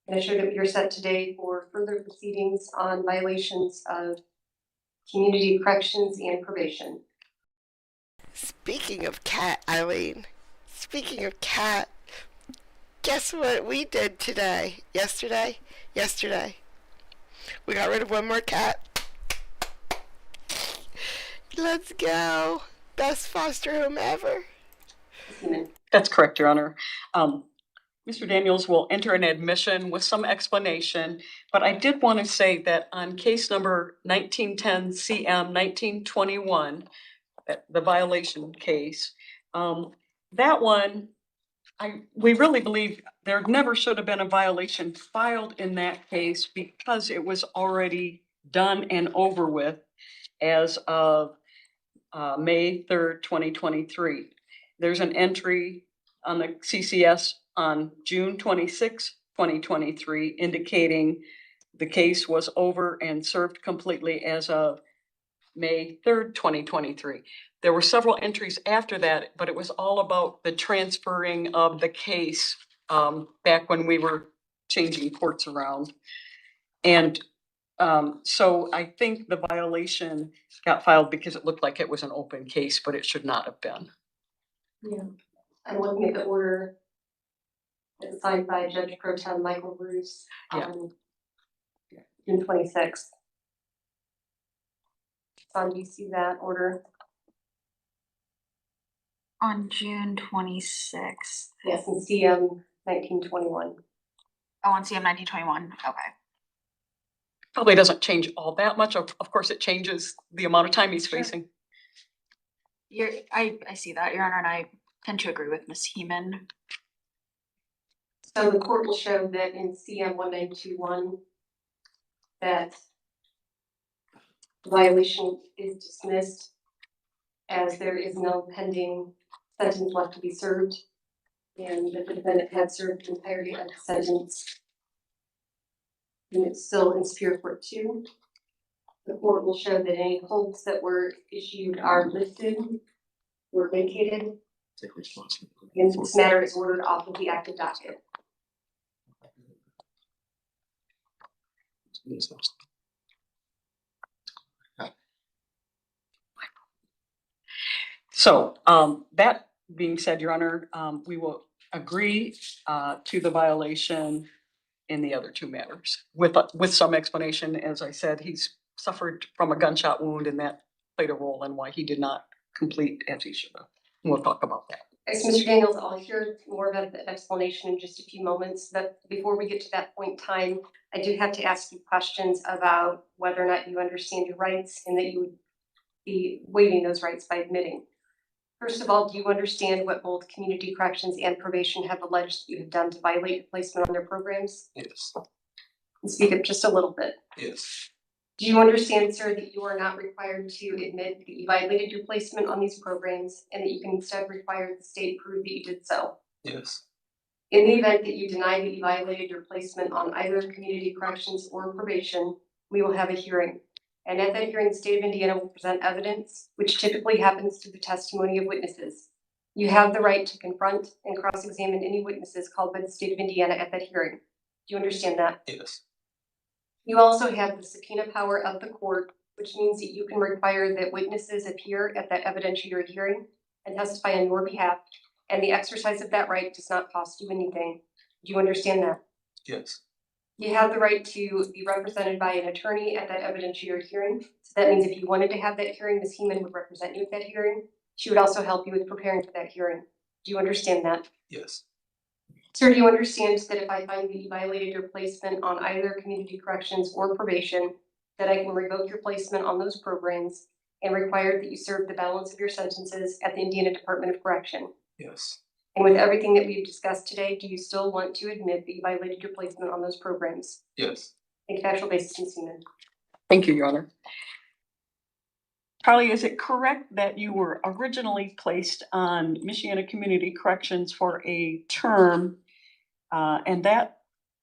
And I show that we are set today for further proceedings on violations of community corrections and probation. Speaking of cat, Eileen. Speaking of cat, guess what we did today? Yesterday. We got rid of one more cat. Let's go. Best foster home ever. Heeman. That's correct, Your Honor. Mr. Daniels will enter an admission with some explanation, but I did want to say that on case number 1910 CM 1921, the violation case, that one, we really believe there never should have been a violation filed in that case because it was already done and over with as of May 3rd, 2023. There's an entry on the CCS on June 26, 2023, indicating the case was over and served completely as of May 3rd, 2023. There were several entries after that, but it was all about the transferring of the case back when we were changing courts around. And so I think the violation got filed because it looked like it was an open case, but it should not have been. Yeah. I'm looking at the order that's signed by Judge Pro Tem Michael Bruce on June 26th. Son, do you see that order? On June 26th. Yes, in CM 1921. Oh, on CM 1921, okay. Probably doesn't change all that much. Of course, it changes the amount of time he's facing. I see that, Your Honor, and I tend to agree with Ms. Heeman. So the court will show that in CM 1921 that violation is dismissed as there is no pending sentence left to be served, and that the defendant had served the entirety of the sentence. And it's still in Superior Court 2. The court will show that any holds that were issued are lifted, were vacated, Take responsibility. and this matter is ordered off of the active docket. So that being said, Your Honor, we will agree to the violation in the other two matters. With some explanation, as I said, he's suffered from a gunshot wound and that played a role in why he did not complete as he should have. We'll talk about that. As Mr. Daniels, I'll hear more about the explanation in just a few moments, but before we get to that point in time, I do have to ask you questions about whether or not you understand your rights and that you would be waiving those rights by admitting. First of all, do you understand what both community corrections and probation have alleged you have done to violate your placement on their programs? Yes, And speak up just a little bit. yes, Do you understand, sir, that you are not required to admit that you violated your placement on these programs and that you can instead require the state prove that you did so? yes, In the event that you deny that you violated your placement on either community corrections or probation, we will have a hearing. And at that hearing, the state of Indiana will present evidence, which typically happens through the testimony of witnesses. You have the right to confront and cross-examine any witnesses called by the state of Indiana at that hearing. Do you understand that? yes, You also have the subpoena power of the court, which means that you can require that witnesses appear at that evidentiary hearing and testify on your behalf. And the exercise of that right does not cost you anything. Do you understand that? yes, You have the right to be represented by an attorney at that evidentiary hearing. So that means if you wanted to have that hearing, Ms. Heeman would represent you at that hearing. She would also help you with preparing for that hearing. Do you understand that? yes, Sir, do you understand that if I find that you violated your placement on either community corrections or probation, that I can revoke your placement on those programs and require that you serve the balance of your sentences at the Indiana Department of Correction? yes, And with everything that we've discussed today, do you still want to admit that you violated your placement on those programs? yes, Thank you, factual basis, Ms. Heeman. Thank you, Your Honor. Carly, is it correct that you were originally placed on Michiana Community Corrections for a term? And that,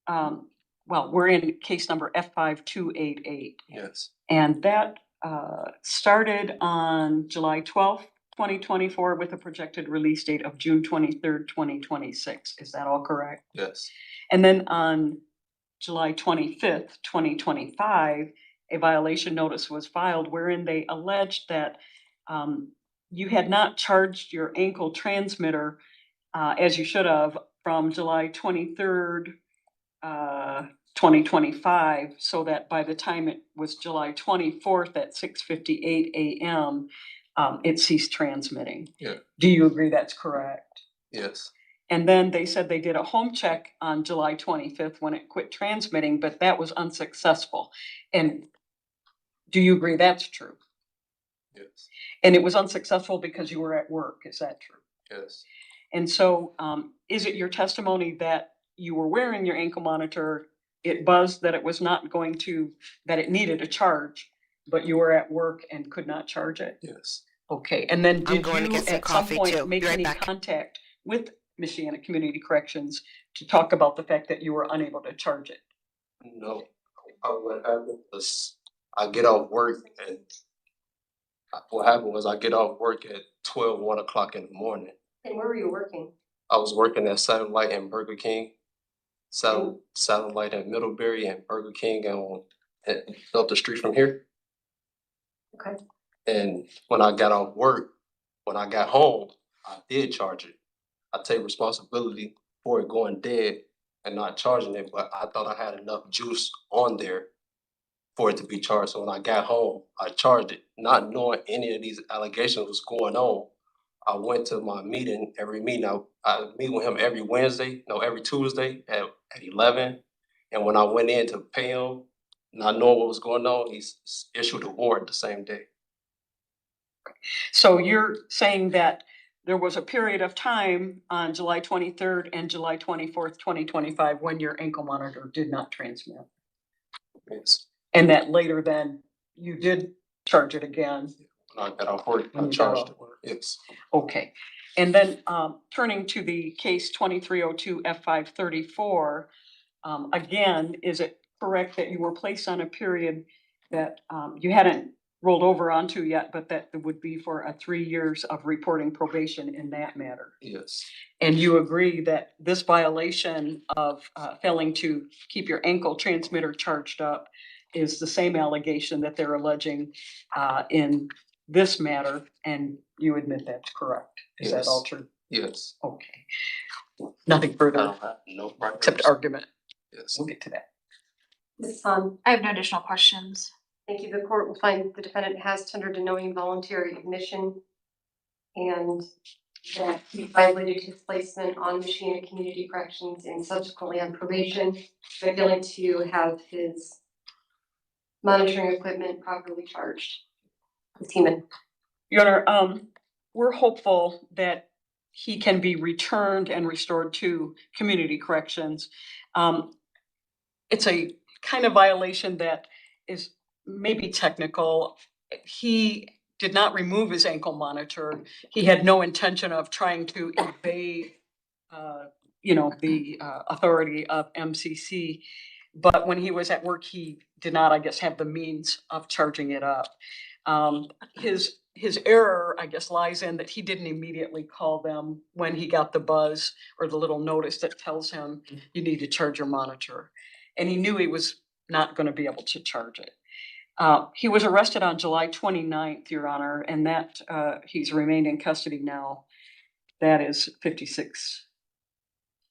well, we're in case number F5288. yes, And that started on July 12th, 2024 with a projected release date of June 23rd, 2026. Is that all correct? yes, And then on July 25th, 2025, a violation notice was filed wherein they alleged that you had not charged your ankle transmitter as you should have from July 23rd, 2025, so that by the time it was July 24th at 6:58 a.m., it ceased transmitting. Yeah. Do you agree that's correct? yes, And then they said they did a home check on July 25th when it quit transmitting, but that was unsuccessful. And do you agree that's true? yes, And it was unsuccessful because you were at work, is that true? yes, And so, is it your testimony that you were wearing your ankle monitor, it buzzed that it was not going to, that it needed a charge, but you were at work and could not charge it? yes, Okay, and then I'm did going to you get some at some coffee, point too. make Be right any back. contact with Michiana Community Corrections to talk about the fact that you were unable to charge it? no. What happened was I get off work and what happened was I get off work at 1 o'clock in the morning. And where were you working? I was working at Satellite and Burger King. Satellite at Middlebury and Burger King up the street from here. Okay. And when I got off work, when I got home, I did charge it. I take responsibility for it going dead and not charging it, but I thought I had enough juice on there for it to be charged. So when I got home, I charged it, not knowing any of these allegations was going on. I went to my meeting, every meeting. I meet with him every every Tuesday at 11. And when I went in to pay him, not knowing what was going on, he issued a warrant the same day. So you're saying that there was a period of time on July 23rd and July 24th, 2025, when your ankle monitor did not transmit? Yes. And that later then you did charge it again? When I got off work, I When you got charged off it. Yes. Okay, and then turning to the case 2302 F534, again, is it correct that you were placed on a period that you hadn't rolled over onto yet, but that would be for a 3 years of reporting probation in that matter? Yes. And you agree that this violation of failing to keep your ankle transmitter charged up is the same allegation that they're alleging in this matter, and you admit that's correct? Is that Yes. all true? Yes. Okay. Nothing further No except problems. argument. Yes. We'll get to that. Ms. Han, I have no additional questions. thank you. The court will find the defendant has tendered a knowing voluntary admission and that he violated his placement on Michiana Community Corrections and subsequently on probation by failing to have his monitoring equipment properly charged. Ms. Heeman. Your Honor, we're hopeful that he can be returned and restored to community corrections. It's a kind of violation that is maybe technical. He did not remove his ankle monitor. He had no intention of trying to evade, the authority of MCC. But when he was at work, he did not, I guess, have the means of charging it up. His error, I guess, lies in that he didn't immediately call them when he got the buzz or the little notice that tells him you need to charge your monitor. And he knew he was not going to be able to charge it. He was arrested on July 29th, Your Honor, and that he's remained in custody now. That is 56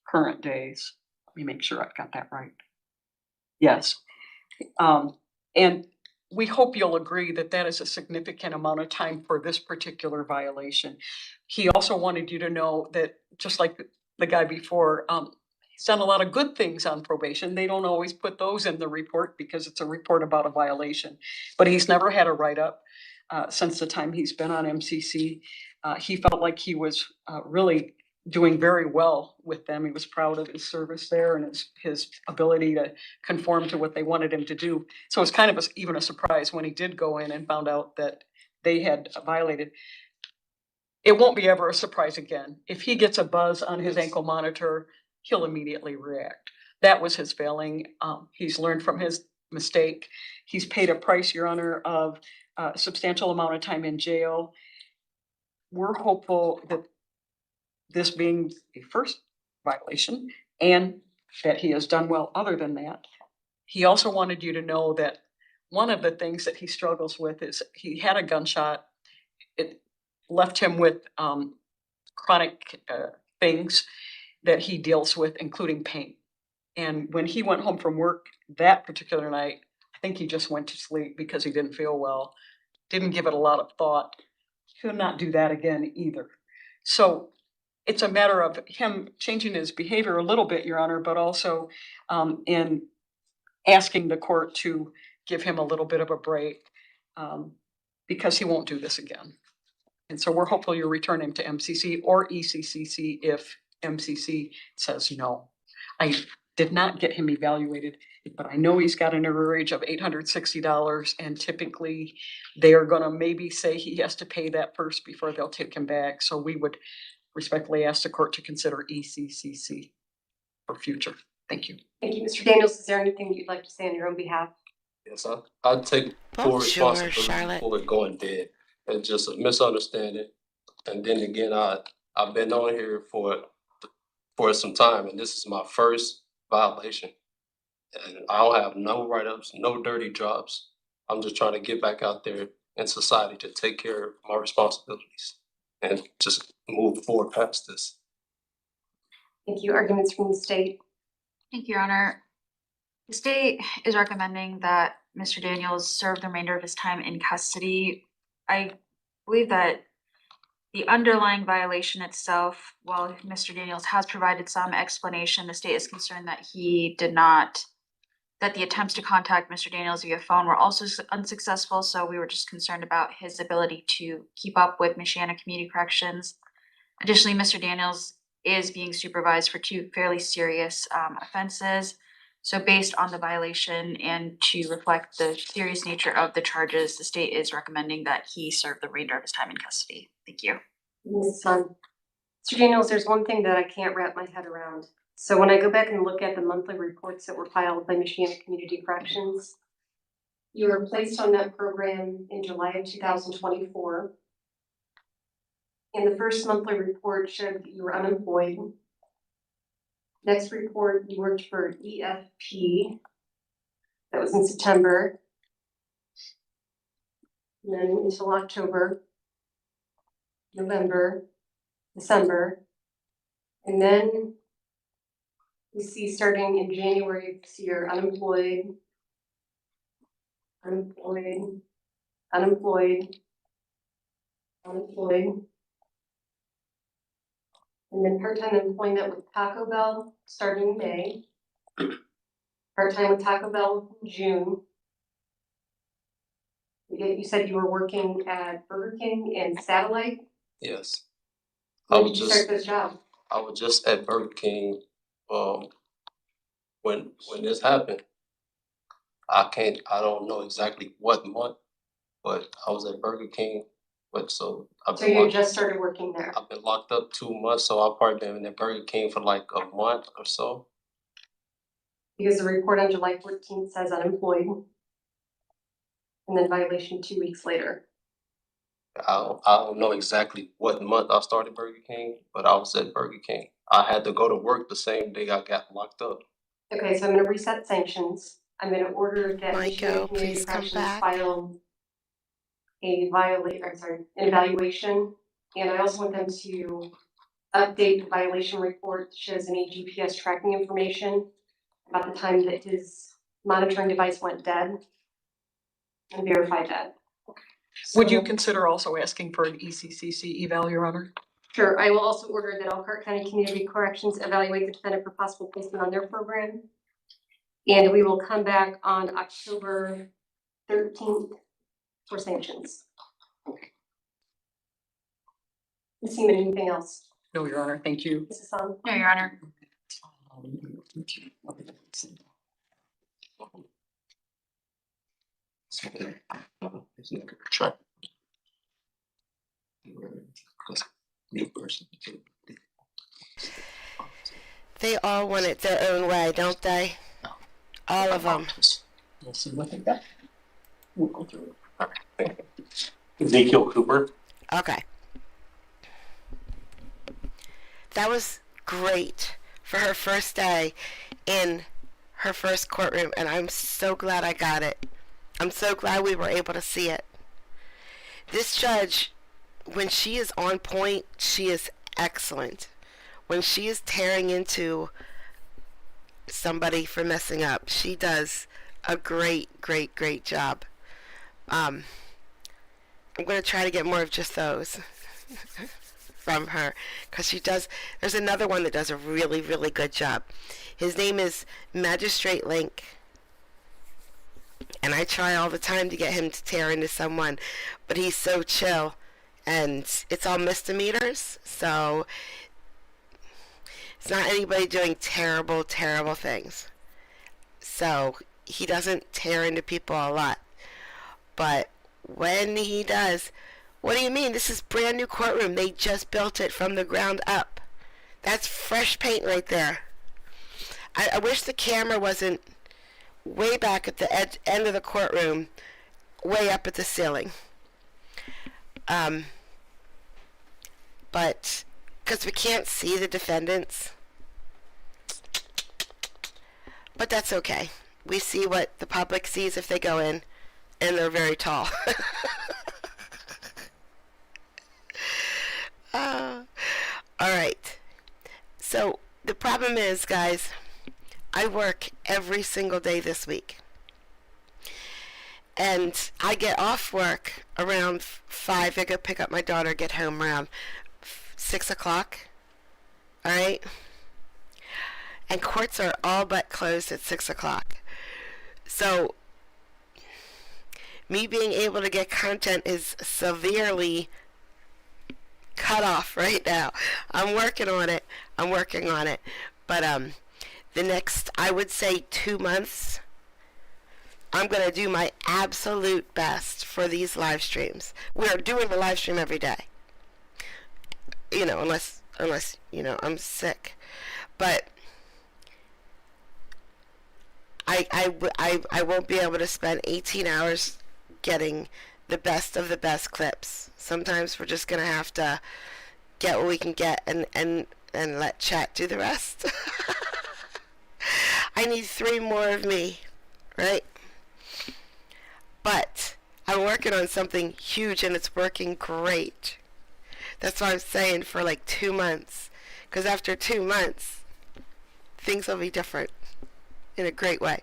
current days. Let me make sure I've got that right. Yes. And we hope you'll agree that that is a significant amount of time for this particular violation. He also wanted you to know that, just like the guy before, he's done a lot of good things on probation. They don't always put those in the report because it's a report about a violation. But he's never had a write-up since the time he's been on MCC. He felt like he was really doing very well with them. He was proud of his service there and his ability to conform to what they wanted him to do. So it's kind of even a surprise when he did go in and found out that they had violated. It won't be ever a surprise again. If he gets a buzz on his ankle monitor, he'll immediately react. That was his failing. He's learned from his mistake. He's paid a price, Your Honor, of a substantial amount of time in jail. We're hopeful that this being a first violation and that he has done well other than that. He also wanted you to know that one of the things that he struggles with is he had a gunshot. It left him with chronic things that he deals with, including pain. And when he went home from work that particular night, I think he just went to sleep because he didn't feel well, didn't give it a lot of thought. He'll not do that again either. So it's a matter of him changing his behavior a little bit, Your Honor, but also in asking the court to give him a little bit of a break because he won't do this again. And so we're hopeful you'll return him to MCC or ECCC if MCC says no. I did not get him evaluated, but I know he's got an arrearage of $860, and typically they are gonna maybe say he has to pay that first before they'll take him back. So we would respectfully ask the court to consider ECCC for future. Thank you. Thank you. Mr. Daniels, is there anything you'd like to say on your own behalf? Yes, I'd take full Bonjour, responsibility Charlotte. for it going dead. It's just a misunderstanding. And then again, I've been on here for some time, and this is my first violation. And I don't have no write-ups, no dirty jobs. I'm just trying to get back out there in society to take care of my responsibilities and just move forward past this. Thank you. Arguments from the state. Thank you, Your Honor. The state is recommending that Mr. Daniels serve the remainder of his time in custody. I believe that the underlying violation itself, while Mr. Daniels has provided some explanation, the state is concerned that that the attempts to contact Mr. Daniels via phone were also unsuccessful. So we were just concerned about his ability to keep up with Michiana Community Corrections. Additionally, Mr. Daniels is being supervised for 2 fairly serious offenses. So based on the violation and to reflect the serious nature of the charges, the state is recommending that he serve the remainder of his time in custody. Thank you. Ms. Sun. Mr. Daniels, there's one thing that I can't wrap my head around. So when I go back and look at the monthly reports that were filed by Michiana Community Corrections, you were placed on that program in July of 2024. And the first monthly report showed that you were unemployed. Next report, you worked for EFP. That was in September. And then until October, November, December. And then We see starting in January of this year, unemployed, unemployed, unemployed, unemployed. And then part-time employment with Taco Bell starting in May. Part-time with Taco Bell in June. You said you were working at Burger King and Satellite. Yes. I When was did you just, start this job? I was just at Burger King, when this happened. I don't know exactly what month, but I was at Burger King, but so I've So been you locked, just started working there. I've been locked up 2 months, so I've probably been at Burger King for like a month or so. Because the report on July 14th says unemployed. And then violation 2 weeks later. I don't know exactly what month I started Burger King, but I was at Burger King. I had to go to work the same day I got locked up. Okay, so I'm gonna reset sanctions. I'm gonna order that Michael, Michigan Community please come Corrections back. file an evaluation. And I also want them to update the violation report that shows any GPS tracking information about the time that his monitoring device went dead and verify that. Would you So- consider also asking for an ECCC eval, Your Honor? Sure, I will also order that Elkhart County Community Corrections evaluate the defendant for possible placement on their program. And we will come back on October 13th for sanctions. Ms. Seaman, anything else? No, Your Honor, thank you. Mrs. Song? No, Your Honor. They all want it their own way, don't they? All of them. We'll see what they got. We'll go through it. Ezekiel Cooper. Okay. That was great for her first day in her first courtroom, and I'm so glad I got it. I'm so glad we were able to see it. This judge, when she is on point, she is excellent. When she is tearing into somebody for messing up, she does a great job. I'm going to try to get more of just those from her, because she does. There's another one that does a really good job. His name is Magistrate Link, and I try all the time to get him to tear into someone, but he's so chill, and it's all misdemeanors, so it's not anybody doing terrible things. So he doesn't tear into people a lot, but when he does, what do you mean? This is brand new courtroom. They just built it from the ground up. That's fresh paint right there. I wish the camera wasn't way back at the end of the courtroom, way up at the ceiling. But because we can't see the defendants, but that's okay. We see what the public sees if they go in, and they're very tall. All right. So the problem is, guys, I work every single day this week. And I get off work around 5. I go pick up my daughter, get home around 6 o'clock. All right? And courts are all but closed at 6 o'clock. So me being able to get content is severely cut off right now. I'm working on it. But the next, I would say 2 months, I'm going to do my absolute best for these live streams. We're doing a live stream every day. You know, unless you know, I'm sick. But I won't be able to spend 18 hours getting the best of the best clips. Sometimes we're just going to have to get what we can get and let chat do the rest. I need 3 more of me, right? But I'm working on something huge and it's working great. That's why I'm saying for like 2 months. Because after 2 months, things will be different in a great way.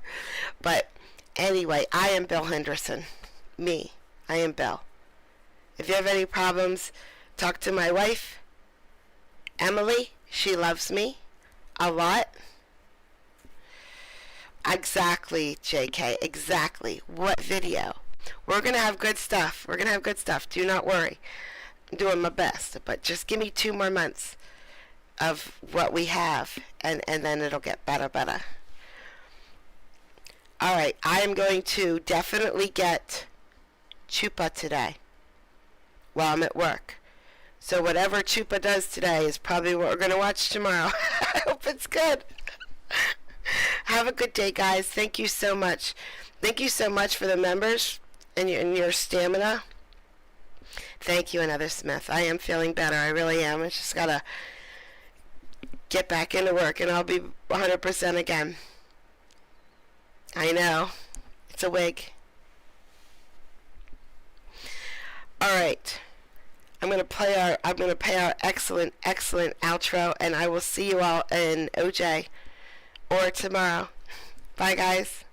But anyway, I am Bill Henderson. Me. I am Bill. If you have any problems, talk to my wife, Emily. She loves me a lot. Exactly, JK. Exactly. What video? We're going to have good stuff. We're going to have good stuff. Do not worry. I'm doing my best. But just give me 2 more months of what we have, and then it'll get better. All right. I am going to definitely get Chupa today while I'm at work. So whatever Chupa does today is probably what we're going to watch tomorrow. I hope it's good. Have a good day, guys. Thank you so much. Thank you so much for the members and your stamina. Thank you, Another Smith. I am feeling better. I really am. I just got to get back into work, and I'll be 100% again. I know. It's a wig. All right. I'm gonna pay our excellent outro, and I will see you all in OJ or tomorrow. Bye, guys.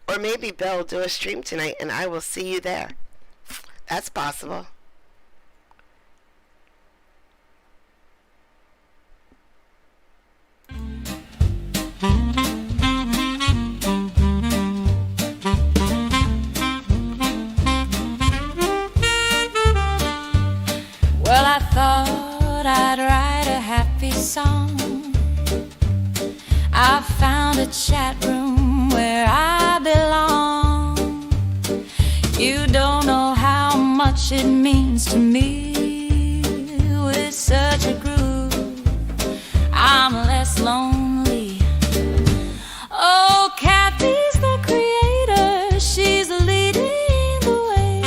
Or maybe Bill do a stream tonight, and I will see you there. That's possible. Well, I thought I'd write a happy song. I found a chat room where I belong. You don't know how much it means to me. With such a groove, I'm less lonely. Oh, Kathy's the creator, she's leading the way.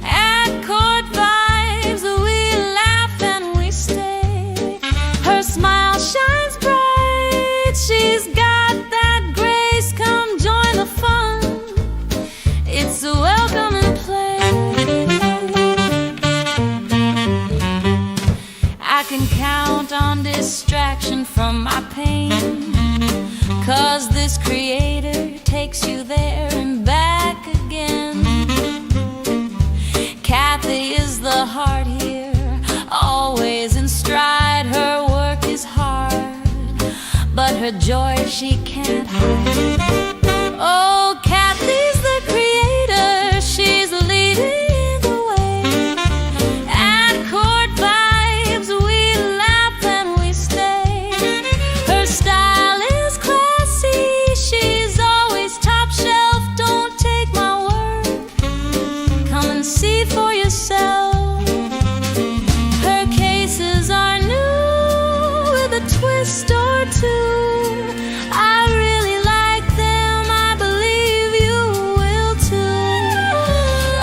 At Court Vibes, we laugh and we stay. Her smile shines bright, she's got that grace. Come join the fun, it's a welcome and play. I can count on distraction from my pain, 'cause this creator takes you there and back again. Kathy is the heart here, always in stride. Her work is hard, but her joy she can't hide. Oh, Kathy's the creator, she's leading the way. At Court Vibes, we laugh and we stay. Her style is classy, she's always top shelf. Don't take my word, come and see for yourself. Her cases are new with a twist or two. I really like them, I believe you will too.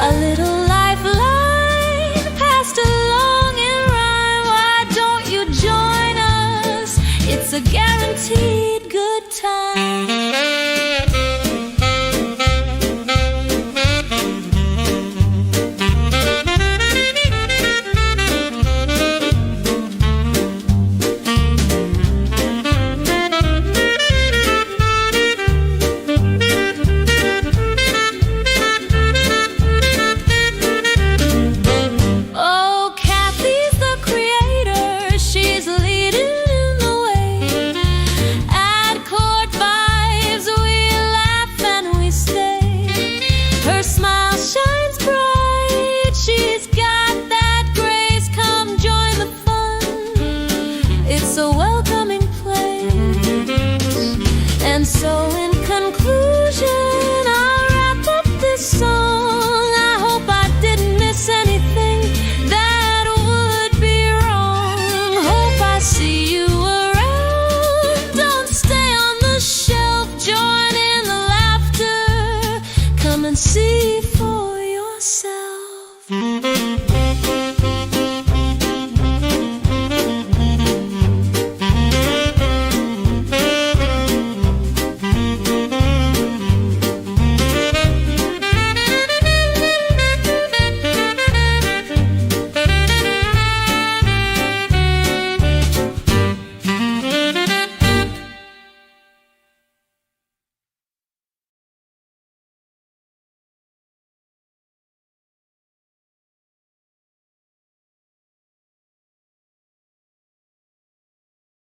A little lifeline passed along in rhyme. Why don't you join us? It's a guaranteed good time.